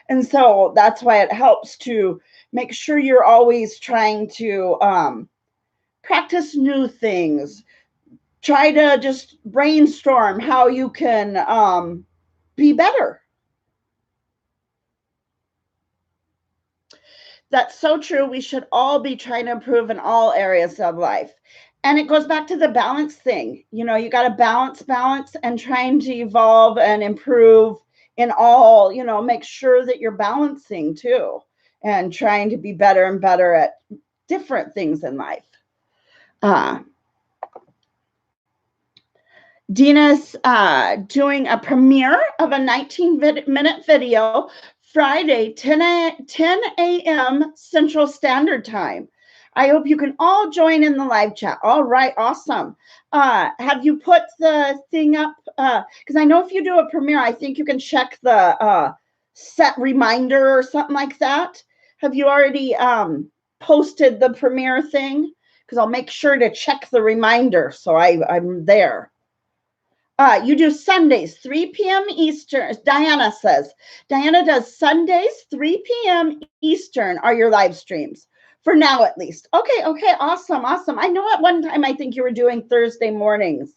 And so that's why it helps to make sure you're always trying to practice new things. Try to just brainstorm how you can be better. That's so true. We should all be trying to improve in all areas of life. And it goes back to the balance thing. You got to balance and trying to evolve and improve in all, make sure that you're balancing too, and trying to be better and better at different things in life. Dina's doing a premiere of a 19-minute video Friday, 10 a.m. Central Standard Time. I hope you can all join in the live chat. All right, awesome. Have you put the thing up? Because I know if you do a premiere, I think you can check the set reminder or something like that. Have you already posted the premiere thing? Because I'll make sure to check the reminder so I'm there. You do Sundays, 3 p.m. Eastern. Diana says. Diana does Sundays, 3 p.m. Eastern are your live streams. For now, at least. Okay, awesome. I know at one time I think you were doing Thursday mornings.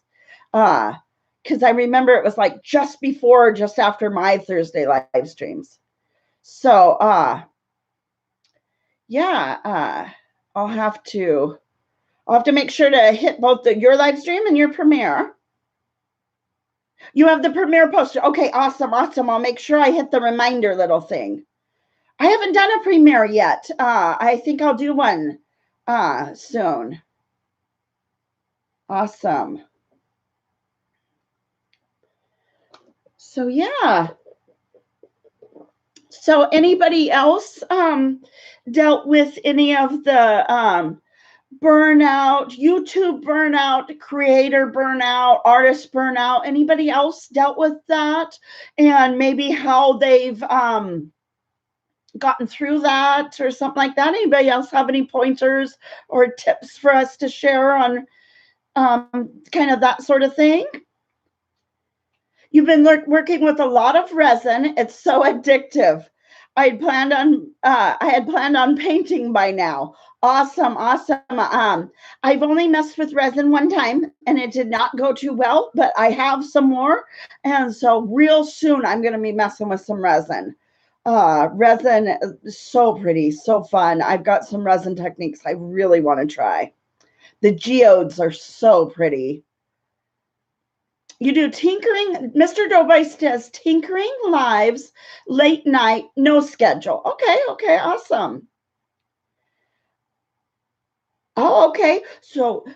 Because I remember it was like just before or just after my Thursday live streams. So, yeah, I'll have to make sure to hit both your live stream and your premiere. You have the premiere posted. Okay, awesome. I'll make sure I hit the reminder little thing. I haven't done a premiere yet. I think I'll do one soon. Awesome. So yeah. So anybody else dealt with any of the burnout, YouTube burnout, creator burnout, artist burnout. Anybody else dealt with that? And maybe how they've gotten through that or something like that? Anybody else have any pointers or tips for us to share on kind of that sort of thing? You've been working with a lot of resin. It's so addictive. I had planned on painting by now. Awesome, awesome. I've only messed with resin one time and it did not go too well, but I have some more. And so real soon I'm going to be messing with some resin. Resin is so pretty, so fun. I've got some resin techniques I really want to try. The geodes are so pretty. You do tinkering. Mr. Dovice does tinkering lives, late night, no schedule. Okay, awesome. Oh, okay. So,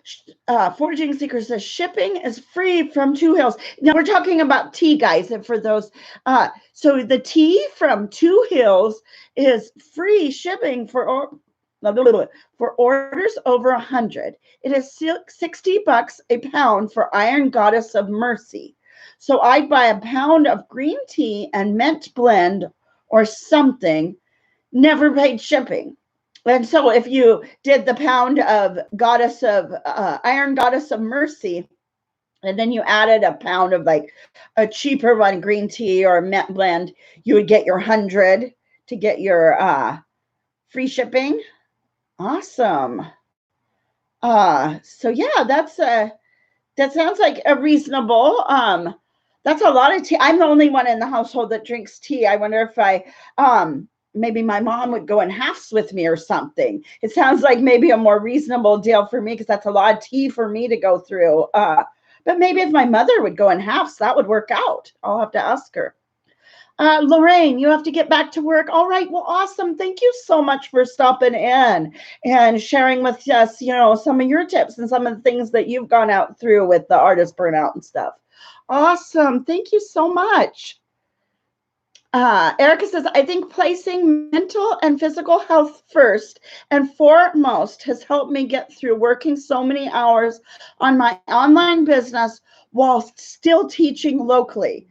Foraging Seeker says shipping is free from Two Hills. Now we're talking about tea, guys. And for those, so the tea from Two Hills is free shipping for orders over 100. It is $60 a pound for Iron Goddess of Mercy. So I'd buy a pound of green tea and mint blend or something, never paid shipping. And so if you did the pound of Iron Goddess of Mercy, and then you added a pound of like a cheaper one, green tea or mint blend, you would get your 100 to get your free shipping. Awesome. So yeah, that sounds like a reasonable, that's a lot of tea. I'm the only one in the household that drinks tea. I wonder if maybe my mom would go in halves with me or something. It sounds like maybe a more reasonable deal for me because that's a lot of tea for me to go through. But maybe if my mother would go in halves, that would work out. I'll have to ask her. Lorraine, you have to get back to work. All right. Well, awesome. Thank you so much for stopping in and sharing with us, some of your tips and some of the things that you've gone out through with the artist burnout and stuff. Awesome. Thank you so much. Erica says, I think placing mental and physical health first and foremost has helped me get through working so many hours on my online business while still teaching locally.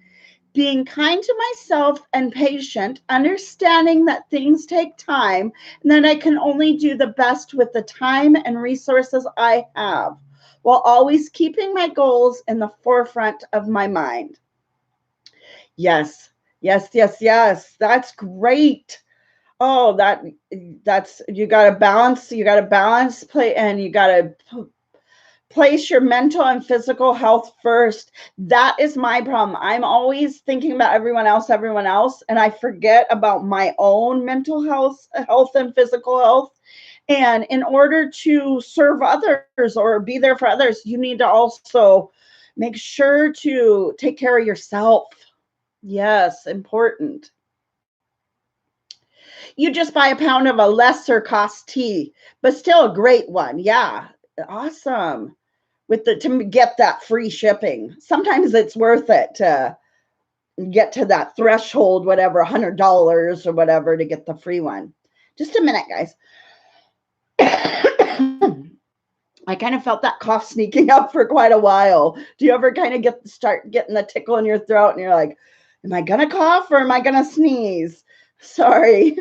Being kind to myself and patient, understanding that things take time and that I can only do the best with the time and resources I have, while always keeping my goals in the forefront of my mind. Yes. That's great. Oh, that's you got to balance play, and you got to place your mental and physical health first. That is my problem. I'm always thinking about everyone else, and I forget about my own mental health and physical health. And in order to serve others or be there for others, you need to also make sure to take care of yourself. Yes, important. You just buy a pound of a lesser cost tea, but still a great one. Yeah, awesome. To get that free shipping. Sometimes it's worth it to get to that threshold, whatever, $100 or whatever to get the free one. Just a minute, guys. I kind of felt that cough sneaking up for quite a while. Do you ever kind of start getting the tickle in your throat and you're like, am I going to cough or am I going to sneeze? Sorry.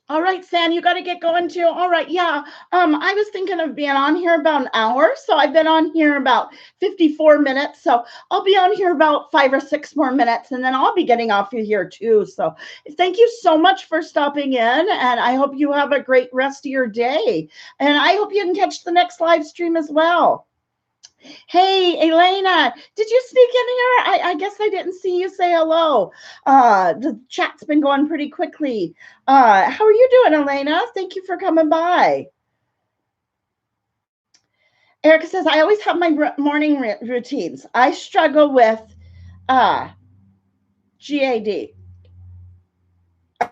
All right, Sam, you got to get going too. All right, yeah. I was thinking of being on here about an hour, so I've been on here about 54 minutes. So I'll be on here about 5 or 6 more minutes, and then I'll be getting off of here too. So thank you so much for stopping in, and I hope you have a great rest of your day. And I hope you can catch the next live stream as well. Hey, Elena, did you sneak in here? I guess I didn't see you say hello. The chat's been going pretty quickly. How are you doing, Elena? Thank you for coming by. Erica says, I always have my morning routines. I struggle with GAD.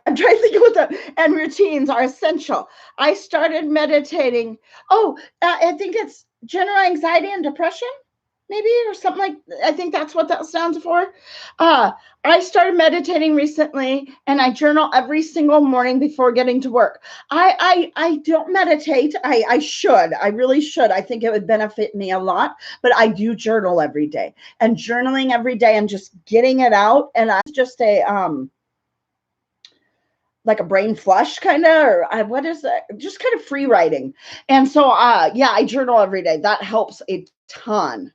I'm trying to think of what and routines are essential. I started meditating. I think it's general anxiety and depression. maybe, or something like, I think that's what that stands for. I started meditating recently, and I journal every single morning before getting to work. I don't meditate. I should. I really should. I think it would benefit me a lot, but I do journal every day. And journaling every day and just getting it out, and I just a like a brain flush kind of, or what is that? Just kind of free writing. And so, yeah, I journal every day. That helps a ton.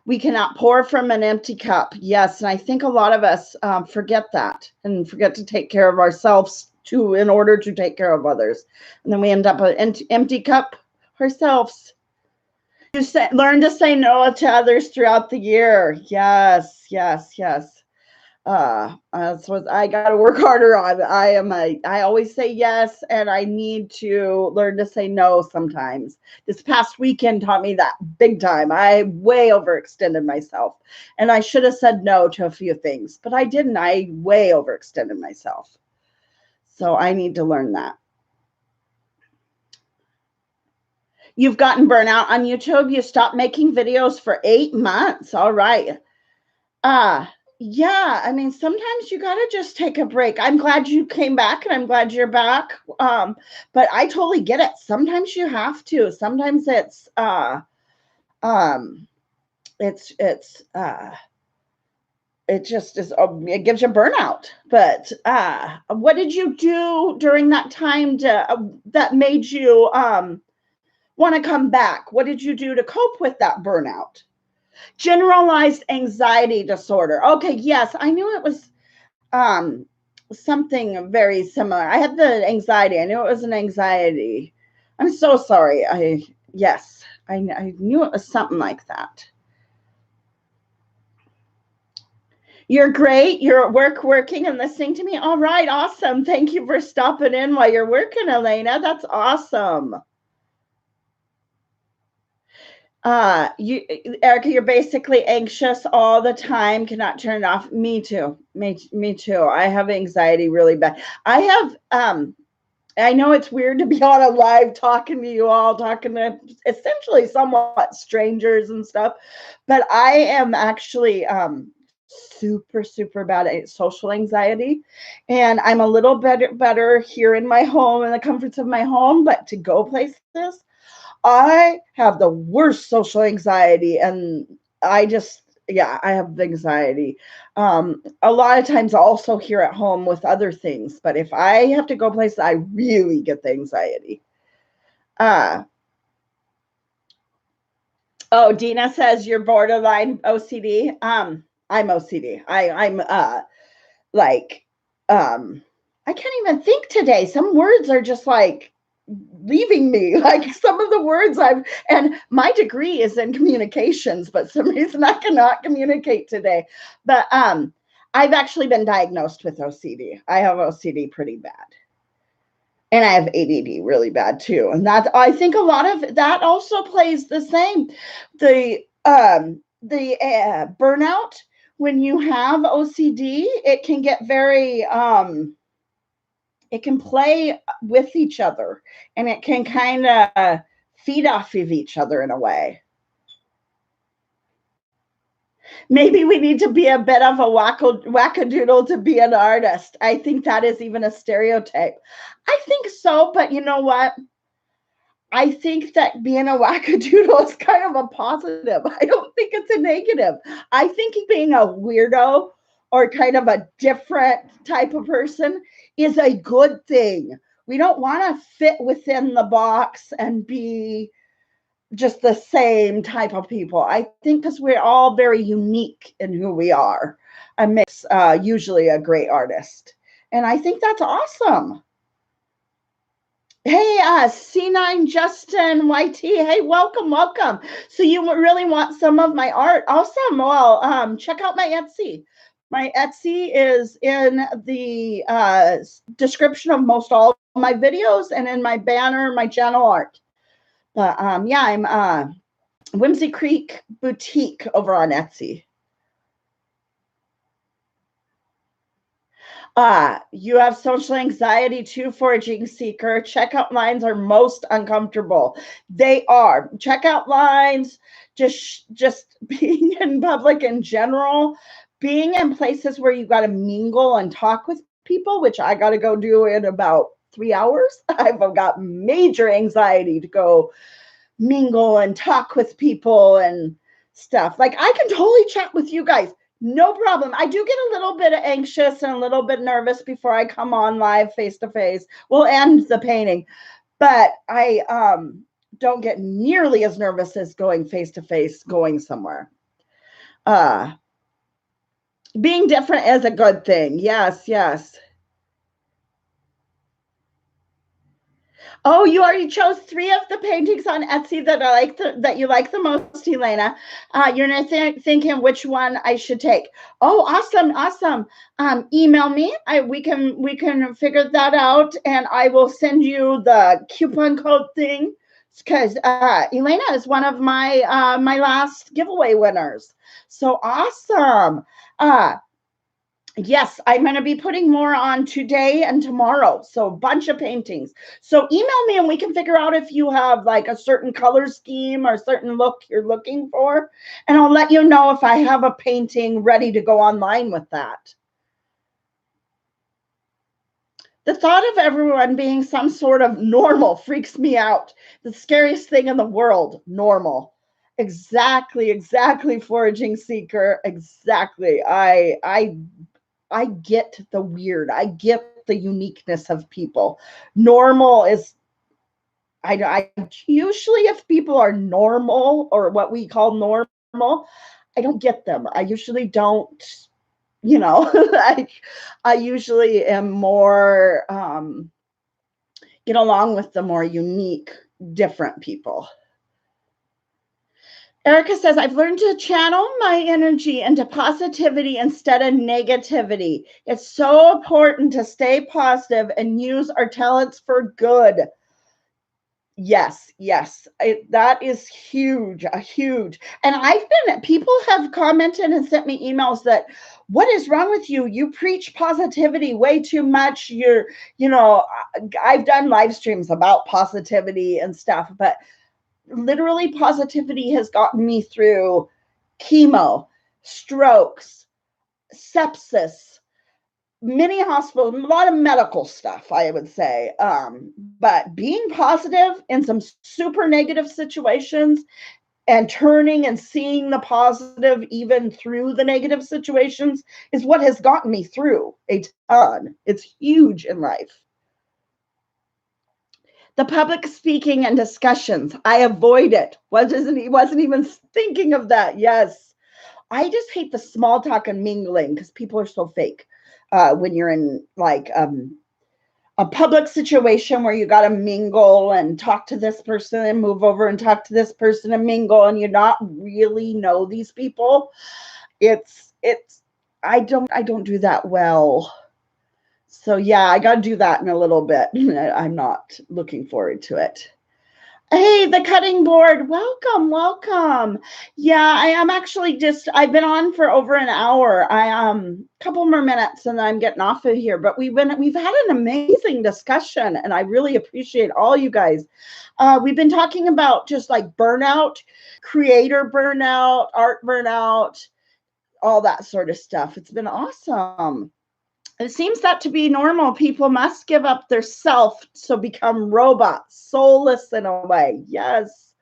We cannot pour from an empty cup. Yes, and I think a lot of us forget that and forget to take care of ourselves too in order to take care of others. And then we end up an empty cup ourselves. Learn to say no to others throughout the year. Yes, yes, yes. That's what I got to work harder on. I always say yes, and I need to learn to say no sometimes. This past weekend taught me that big time. I way overextended myself, and I should have said no to a few things, but I didn't. I way overextended myself. So I need to learn that. You've gotten burnout on YouTube. You stopped making videos for 8 months. All right. Yeah, I mean, sometimes you gotta just take a break. I'm glad you came back, and I'm glad you're back. But I totally get it. Sometimes you have to. Sometimes um, it just is. It gives you burnout. But what did you do during that time that made you want to come back? What did you do to cope with that burnout? Generalized anxiety disorder. Okay, yes, I knew it was something very similar. I had the anxiety. I knew it was an anxiety. I'm so sorry. Yes, I knew it was something like that. You're great. You're at work working and listening to me. All right, awesome. Thank you for stopping in while you're working, Elena. That's awesome. Erica, you're basically anxious all the time, cannot turn it off. Me too. Me too. I have anxiety really bad. I know it's weird to be on a live talking to you all, talking to essentially somewhat strangers and stuff, but I am actually super bad at social anxiety, and I'm a little better here in my home, in the comforts of my home, but to go places, I have the worst social anxiety, and yeah, I have anxiety. A lot of times also here at home with other things, but if I have to go places, I really get the anxiety. Oh, Dina says you're borderline OCD. I'm OCD. I'm like, I can't even think today. Some words are just like leaving me, like some of the words and my degree is in communications, but some reason I cannot communicate today. But I've actually been diagnosed with OCD. I have OCD pretty bad, and I have ADD really bad too, and that I think a lot of that also plays the same. The burnout, when you have OCD, it can get very it can play with each other, and it can kind of feed off of each other in a way. Maybe we need to be a bit of a wackadoodle to be an artist. I think that is even a stereotype. I think so, but you know what? I think that being a wackadoodle is kind of a positive. I don't think it's a negative. I think being a weirdo or kind of a different type of person is a good thing. We don't want to fit within the box and be just the same type of people. I think because we're all very unique in who we are, makes usually a great artist. And I think that's awesome. Hey, C9 Justin YT. Hey, welcome. So you really want some of my art? Awesome. Well, check out my Etsy. My Etsy is in the description of most all of my videos and in my banner, my channel art. But yeah, I'm Whimsy Creek Boutique over on Etsy. You have social anxiety too, foraging seeker. Checkout lines are most uncomfortable. They are. Checkout lines, just being in public in general, being in places where you got to mingle and talk with people, which I got to go do in about 3 hours. I've got major anxiety to go mingle and talk with people and stuff. Like I can totally chat with you guys. No problem. I do get a little bit anxious and a little bit nervous before I come on live face to face. We'll end the painting, but I don't get nearly as nervous as going face to face, going somewhere. Being different is a good thing. Yes, yes. Oh, you already chose 3 of the paintings on Etsy that I like that you like the most, Elena. You're not thinking which one I should take. Oh, awesome, awesome. Email me. We can figure that out, and I will send you the coupon code thing because Elena is one of my my last giveaway winners. So awesome. Yes, I'm going to be putting more on today and tomorrow. So a bunch of paintings. So email me and we can figure out if you have like a certain color scheme or a certain look you're looking for. And I'll let you know if I have a painting ready to go online with that. The thought of everyone being some sort of normal freaks me out. The scariest thing in the world, normal. Exactly, foraging seeker. Exactly. I get the weird. I get the uniqueness of people. Normal is, I usually, if people are normal or what we call normal, I don't get them. I usually don't, like I usually am more, get along with the more unique, different people. Erica says, I've learned to channel my energy into positivity instead of negativity. It's so important to stay positive and use our talents for good. Yes, yes, that is huge, a huge. And people have commented and sent me emails that, what is wrong with you? You preach positivity way too much. I've done live streams about positivity and stuff, but literally positivity has gotten me through chemo, strokes, sepsis, many hospitals, a lot of medical stuff, I would say. But being positive in some super negative situations and turning and seeing the positive even through the negative situations is what has gotten me through a ton. It's huge in life. The public speaking and discussions, I avoid it. Wasn't even thinking of that. Yes. I just hate the small talk and mingling because people are so fake. When you're in like a public situation where you got to mingle and talk to this person and move over and talk to this person and mingle, and you not really know these people. I don't do that well. So yeah, I got to do that in a little bit. I'm not looking forward to it. Hey, the cutting board. Welcome, welcome. Yeah, I am actually I've been on for over an hour. Couple more minutes and then I'm getting off of here. But we've had an amazing discussion and I really appreciate all you guys. We've been talking about just like burnout, creator burnout, art burnout, all that sort of stuff. It's been awesome. It seems that to be normal. People must give up their self to become robots, soulless in a way. Yes.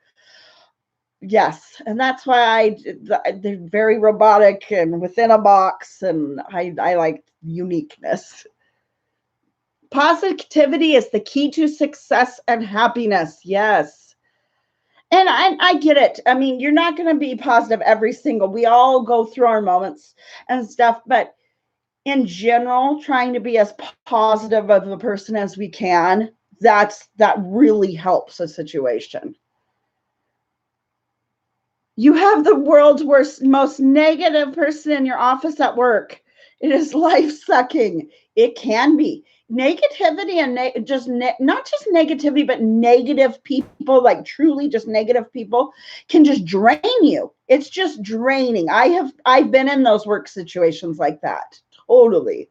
Yes. And that's why they're very robotic and within a box. And I like uniqueness. Positivity is the key to success and happiness. Yes. And I get it. I mean, you're not going to be positive we all go through our moments and stuff, but in general, trying to be as positive of a person as we can, that really helps a situation. You have the world's most negative person in your office at work. It is life-sucking. It can be. Negativity and not just negativity, but negative people, like truly just negative people, can just drain you. It's just draining. I've been in those work situations like that. Totally.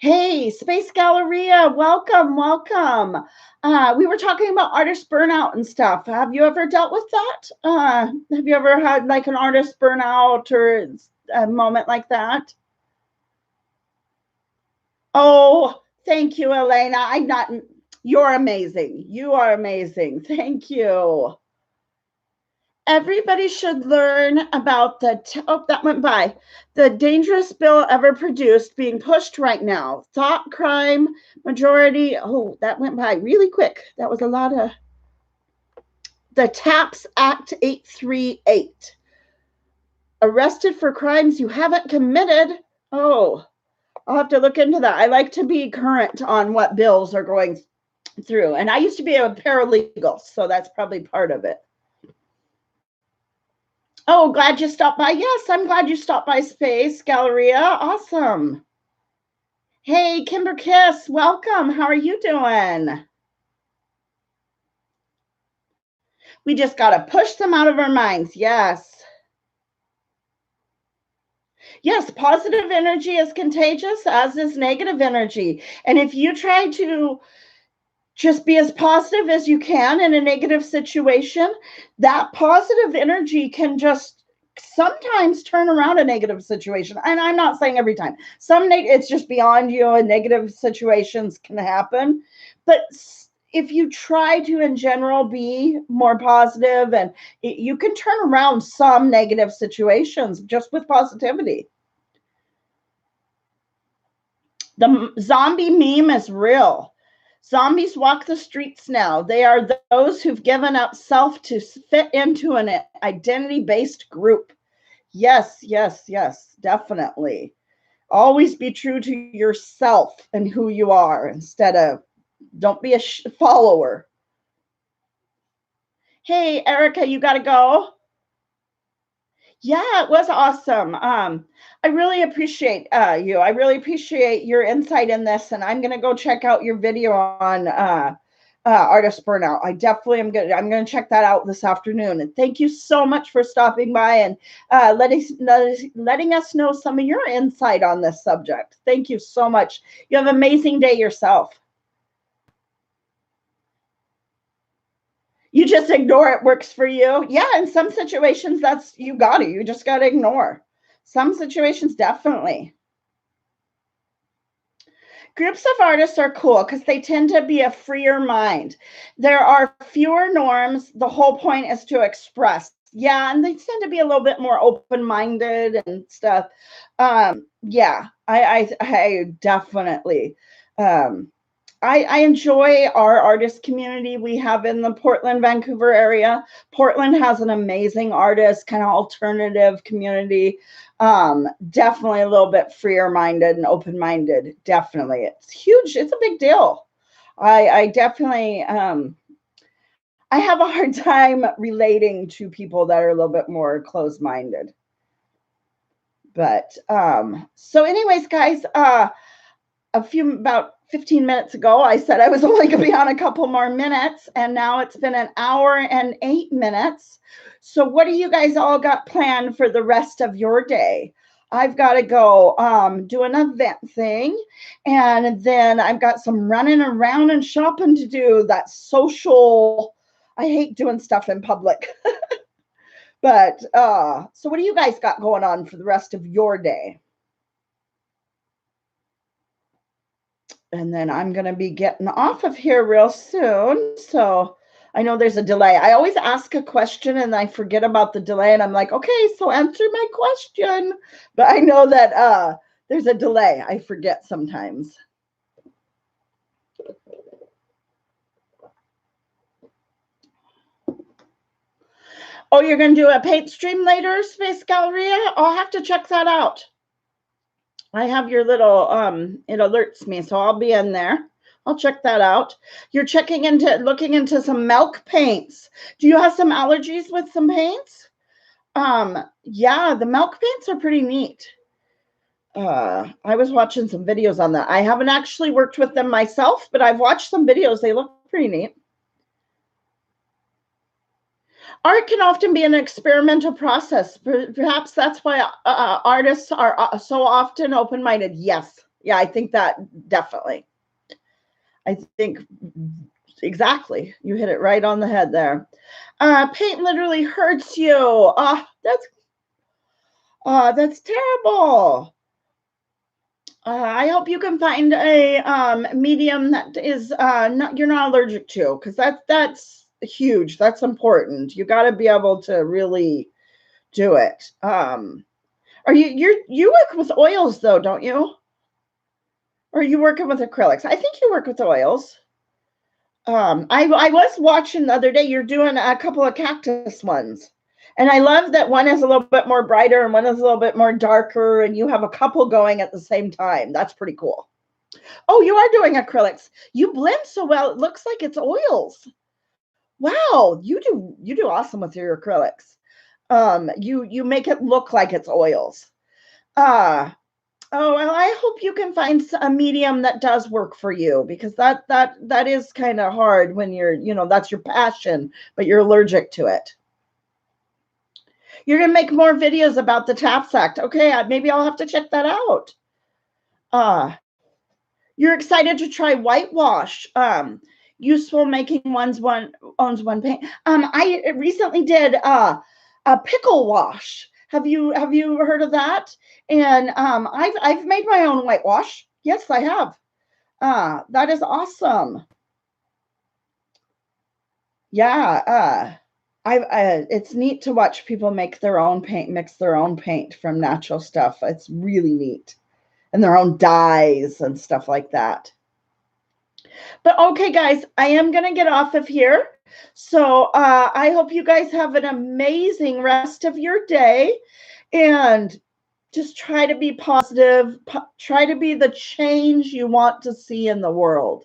Hey, Space Galleria, welcome, welcome. We were talking about artist burnout and stuff. Have you ever dealt with that? Have you ever had like an artist burnout or a moment like that? Oh, thank you, Elena. I'm not, you're amazing. You are amazing. Thank you. Everybody should learn about oh, that went by, the dangerous bill ever produced being pushed right now. Thought crime majority. Oh, that went by really quick. That was a lot of the TAPS Act 838. Arrested for crimes you haven't committed. Oh, I'll have to look into that. I like to be current on what bills are going through. And I used to be a paralegal, so that's probably part of it. Oh, glad you stopped by. Yes, I'm glad you stopped by Space Galleria. Awesome. Hey, Kimber Kiss, welcome. How are you doing? We just got to push them out of our minds. Yes. Yes, positive energy is contagious, as is negative energy. And if you try to just be as positive as you can in a negative situation, that positive energy can just sometimes turn around a negative situation. And I'm not saying every time. It's just beyond you and negative situations can happen. But if you try to in general be more positive, and you can turn around some negative situations just with positivity. The zombie meme is real. Zombies walk the streets now. They are those who've given up self to fit into an identity-based group. Yes, yes, yes, definitely. Always be true to yourself and who you are instead of don't be a follower. Hey, Erica, you got to go? Yeah, it was awesome. I really appreciate you. I really appreciate your insight in this, and I'm gonna go check out your video on artist burnout. I definitely am gonna. I'm gonna check that out this afternoon. And thank you so much for stopping by and letting us know some of your insight on this subject. Thank you so much. You have an amazing day yourself. You just ignore it works for you. Yeah, in some situations you just gotta ignore. Some situations definitely. Groups of artists are cool because they tend to be a freer mind. There are fewer norms. The whole point is to express. Yeah, and they tend to be a little bit more open-minded and stuff. Yeah, I definitely I enjoy our artist community we have in the Portland, Vancouver area. Portland has an amazing artist, kind of alternative community. Definitely a little bit freer minded and open minded. Definitely. It's huge. It's a big deal. I definitely, I have a hard time relating to people that are a little bit more closed minded. But, so anyways, guys, about 15 minutes ago, I said I was only going to be on a couple more minutes, and now it's been an hour and 8 minutes. So what do you guys all got planned for the rest of your day? I've got to go do an event thing, and then I've got some running around and shopping to do. That social, I hate doing stuff in public. But so what do you guys got going on for the rest of your day? And then I'm going to be getting off of here real soon. So I know there's a delay. I always ask a question and I forget about the delay. And I'm like, okay, so answer my question. But I know that there's a delay. I forget sometimes. Oh, you're going to do a paint stream later, Space Galleria? I'll have to check that out. I have your little, it alerts me, so I'll be in there. I'll check that out. You're looking into some milk paints. Do you have some allergies with some paints? Yeah, the milk paints are pretty neat. I was watching some videos on that. I haven't actually worked with them myself, but I've watched some videos. They look pretty neat. Art can often be an experimental process. Perhaps that's why artists are so often open-minded. Yes, Yeah, I think that definitely. I think exactly. You hit it right on the head there. Paint literally hurts you. That's terrible. I hope you can find a medium that is you're not allergic to, because that's huge. That's important. You got to be able to really do it. Are you work with oils though, don't you? Or are you working with acrylics? I think you work with oils. I was watching the other day. You're doing a couple of cactus ones. And I love that one is a little bit more brighter and one is a little bit more darker, and you have a couple going at the same time. That's pretty cool. Oh, you are doing acrylics. You blend so well. It looks like it's oils. Wow, you do awesome with your acrylics. You make it look like it's oils. Uh oh, well, I hope you can find a medium that does work for you, because that is kind of hard when that's your passion, but you're allergic to it. You're gonna make more videos about the TAPS Act. Okay, maybe I'll have to check that out. Uh, you're excited to try whitewash. Useful making one owns one paint. I recently did a pickle wash. Have you heard of that? And I've made my own whitewash. Yes, I have. That is awesome. Yeah. It's neat to watch people make their own paint, mix their own paint from natural stuff. It's really neat. And their own dyes and stuff like that. But okay, guys, I am going to get off of here. So I hope you guys have an amazing rest of your day, and just try to be positive. Try to be the change you want to see in the world.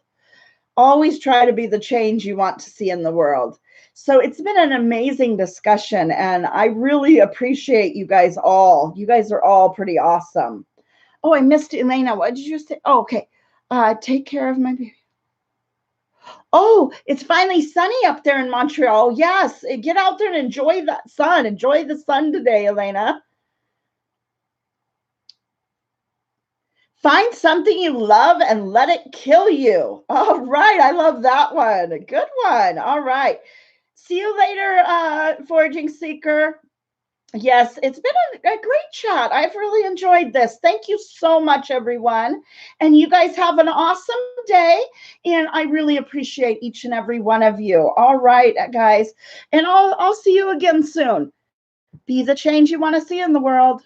Always try to be the change you want to see in the world. So it's been an amazing discussion, and I really appreciate you guys all. You guys are all pretty awesome. Oh, I missed Elena. What did you say? Oh, okay. Take care of my baby. Oh, it's finally sunny up there in Montreal. Yes, get out there and enjoy that sun. Enjoy the sun today, Elena. Find something you love and let it kill you. All right, I love that one. Good one. All right. See you later, Foraging Seeker. Yes, it's been a great chat. I've really enjoyed this. Thank you so much, everyone. And you guys have an awesome day. And I really appreciate each and every one of you. All right, guys. And I'll see you again soon. Be the change you want to see in the world.